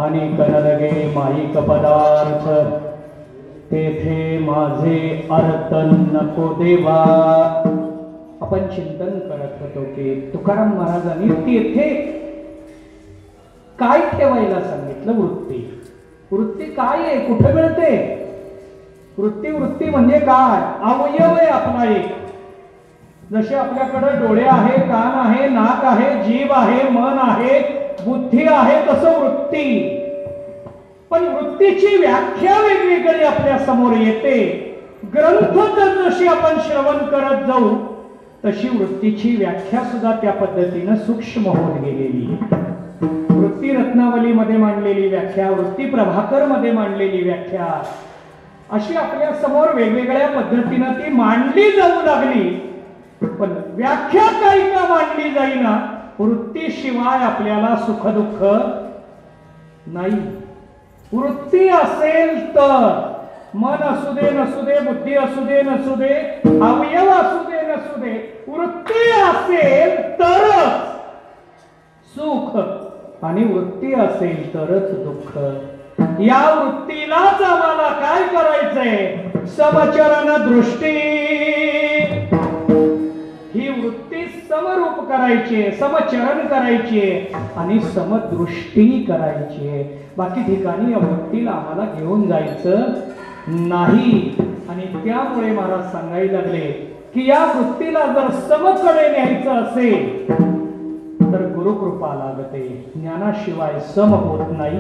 आणि कनलगे माईक पदार्थ तेथे माझे अर्थ नको देवा. आपण चिंतन करत होतो की तुकाराम महाराजांनी तेथे काय ठेवायला सांगितलं? वृत्ती. वृत्ती काय आहे? कुठे मिळते वृत्ती? वृत्ती म्हणजे काय? अवयव आहे आपला एक. जसे आपल्याकडे डोळे आहे, कान आहे, नाक आहे, जीभ आहे, मन आहे, बुद्धी आहे, तसं वृत्ती. पण वृत्तीची व्याख्या वेगवेगळी आपल्या समोर येते. ग्रंथ तर जशी आपण श्रवण करत जाऊ तशी वृत्तीची व्याख्या सुद्धा त्या पद्धतीनं सूक्ष्म होत गेलेली. वृत्ती रत्नावलीमध्ये मांडलेली व्याख्या, वृत्ती प्रभाकर मध्ये मांडलेली व्याख्या, अशी आपल्या समोर वेगवेगळ्या पद्धतीनं ती मांडली जाऊ लागली. पण व्याख्या काही का मांडली जाईना? वृत्तीशिवाय आपल्याला सुख दुःख नाही. वृत्ती असेल तर मन असू दे नसू दे, बुद्धी असू दे नसू दे, अवयव असू दे नसू दे, वृत्ती असेल तरच सुख आणि वृत्ती असेल तरच दुःख. या वृत्तीलाच आम्हाला काय करायचंय? समचरण दृष्टी. ही वृत्ती समरूप करायची, समचरण करायची आणि समदृष्टी करायची. बाकी ठिकाणी या वृत्तीला आम्हाला घेऊन जायचं नाही. आणि त्यामुळे महाराज सांगायला लागले की या वृत्तीला जर समकडे न्यायचं असेल तर गुरुकृपा लागते. ज्ञानाशिवाय सम होत नाही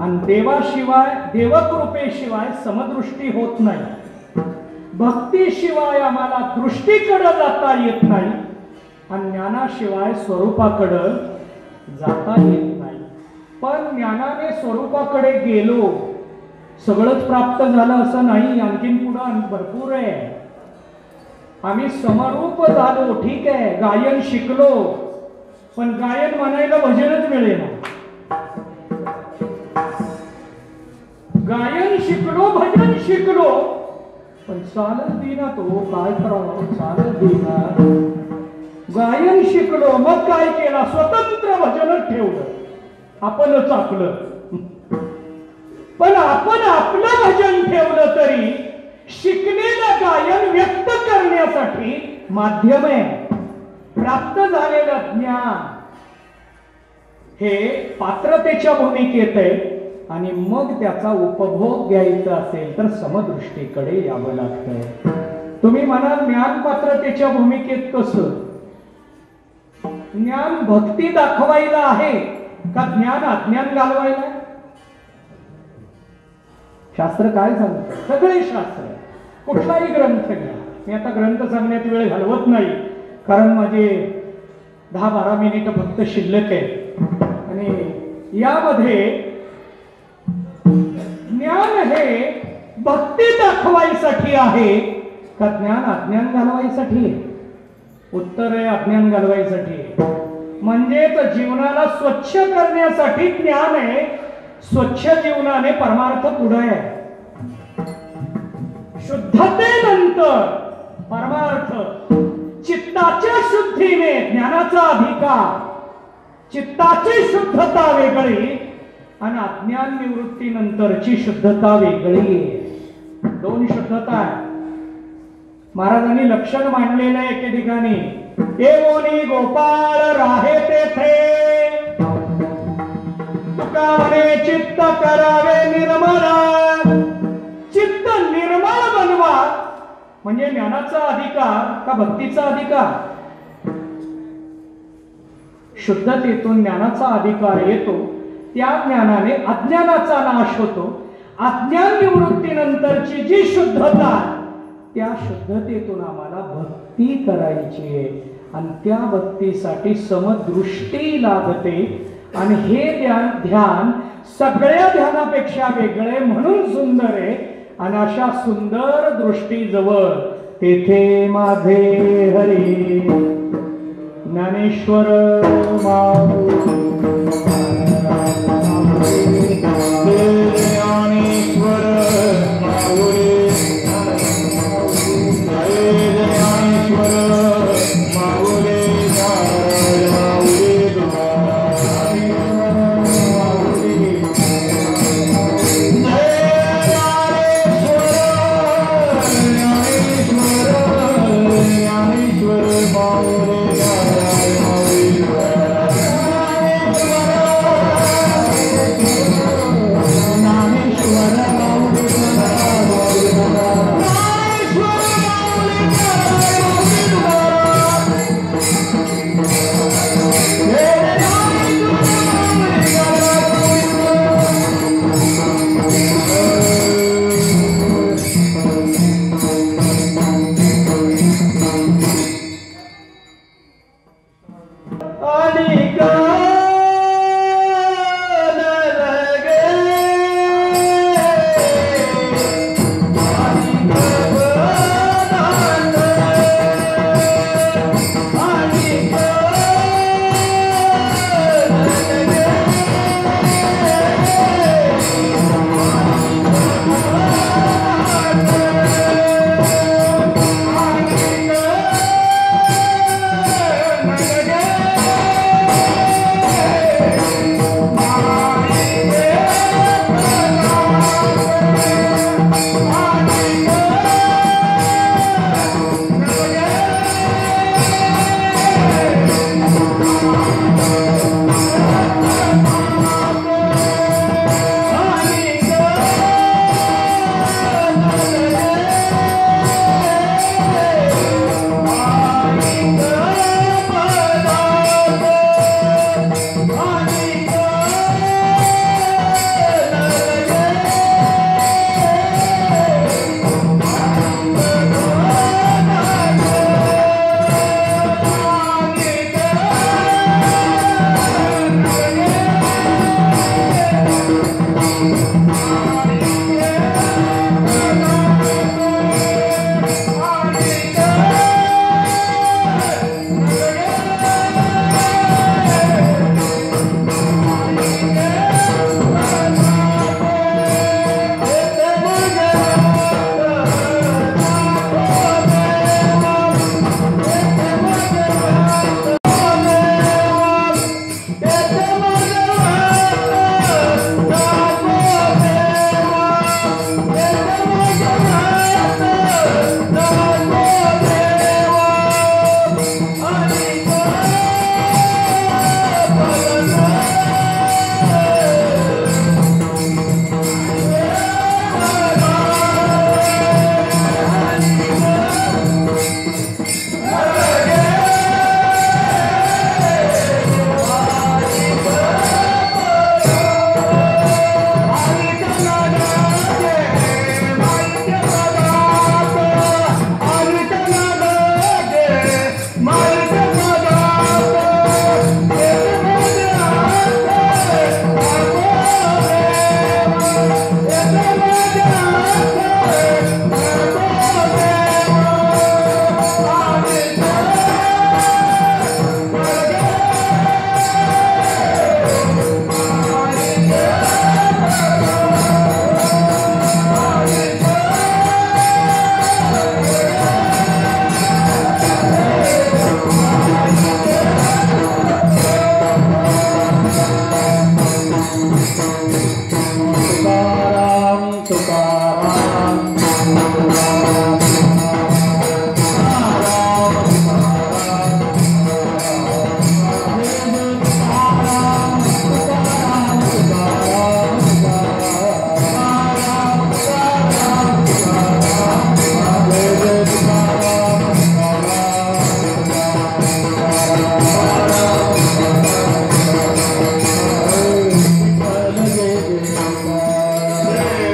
आणि देवाशिवाय, देवकृपेशिवाय समदृष्टी होत नाही. भक्तीशिवाय आम्हाला दृष्टीकडे जाता येत नाही आणि ज्ञानाशिवाय स्वरूपाकडे जाता येत नाही. पण ज्ञानाने स्वरूपाकडे गेलो सगळंच प्राप्त झालं असं नाही. आणखीन पुढं भरपूर आहे. आम्ही समरूप झालो, ठीक आहे, गायन शिकलो, पण गायन म्हणायला भजनच मिळेना. गायन शिकलो, भजन शिकलो, पण चालच देईना. तो काय करावं? चालच देईना. गायन शिकलो, मग काय केला? स्वतंत्र भजनच ठेवलं, आपणच आपलं. पण आपण आपलं भजन ठेवलं तरी शिकलेलं गायन व्यक्त करण्यासाठी माध्यम आहे. प्राप्त झालेलं ज्ञान हे पात्रतेच्या भूमिकेत आहे आणि मग त्याचा उपभोग घ्यायचा असेल तर समदृष्टीकडे यावं लागतंय. तुम्ही म्हणाल ज्ञान पात्रतेच्या भूमिकेत कसं? ज्ञान भक्ती दाखवायला आहे का ज्ञान अज्ञान घालवायला? शास्त्र काय सांगतं? सगळे शास्त्र, कुठलाही ग्रंथ घ्या. मी आता ग्रंथ सांगण्यात वेळ घालवत नाही कारण माझे 10-12 मिनिट फक्त शिल्लक आहे. आणि यामध्ये ज्ञान हे भक्ती दाखवायसाठी आहे का ज्ञान अज्ञान घालवायसाठी? उत्तर आहे अज्ञान घालवायसाठी. म्हणजेच जीवनाला स्वच्छ करण्यासाठी ज्ञान आहे. स्वच्छ जीवनाने परमार्थ पुढे आहे. शुद्धतेनंतर परमार्थ. चित्ताच्या शुद्धीने ज्ञानाचा अधिकार. चित्ताची शुद्धता वेगळी आणि अज्ञान निवृत्तीनंतरची शुद्धता वेगळी. दोन शुद्धता आहे. महाराजांनी लक्षण मांडलेलं आहे एके ठिकाणी. एवोनी गोपाळ राहे तेथे तुका म्हणे चित्त करावे निर्मळ. चित्त निर्मळ बनवा म्हणजे ज्ञानाचा अधिकार का भक्तीचा अधिकार? शुद्धतेतून ज्ञानाचा अधिकार येतो. त्या ज्ञानाने अज्ञानाचा नाश होतो. अज्ञान निवृत्तीनंतरची जी शुद्धता त्या शुद्धतेतून आम्हाला भक्ती करायची आहे आणि त्या भक्तीसाठी समदृष्टी लागते. आणि हे ध्यान सगळ्या ध्यानापेक्षा वेगळे म्हणून सुंदर आहे. आणि अशा सुंदर दृष्टीजवळ तेथे माझे हरी ज्ञानेश्वर ज्ञानेश्वर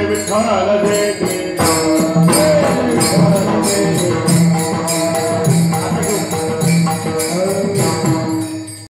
विठ्ठल जय जय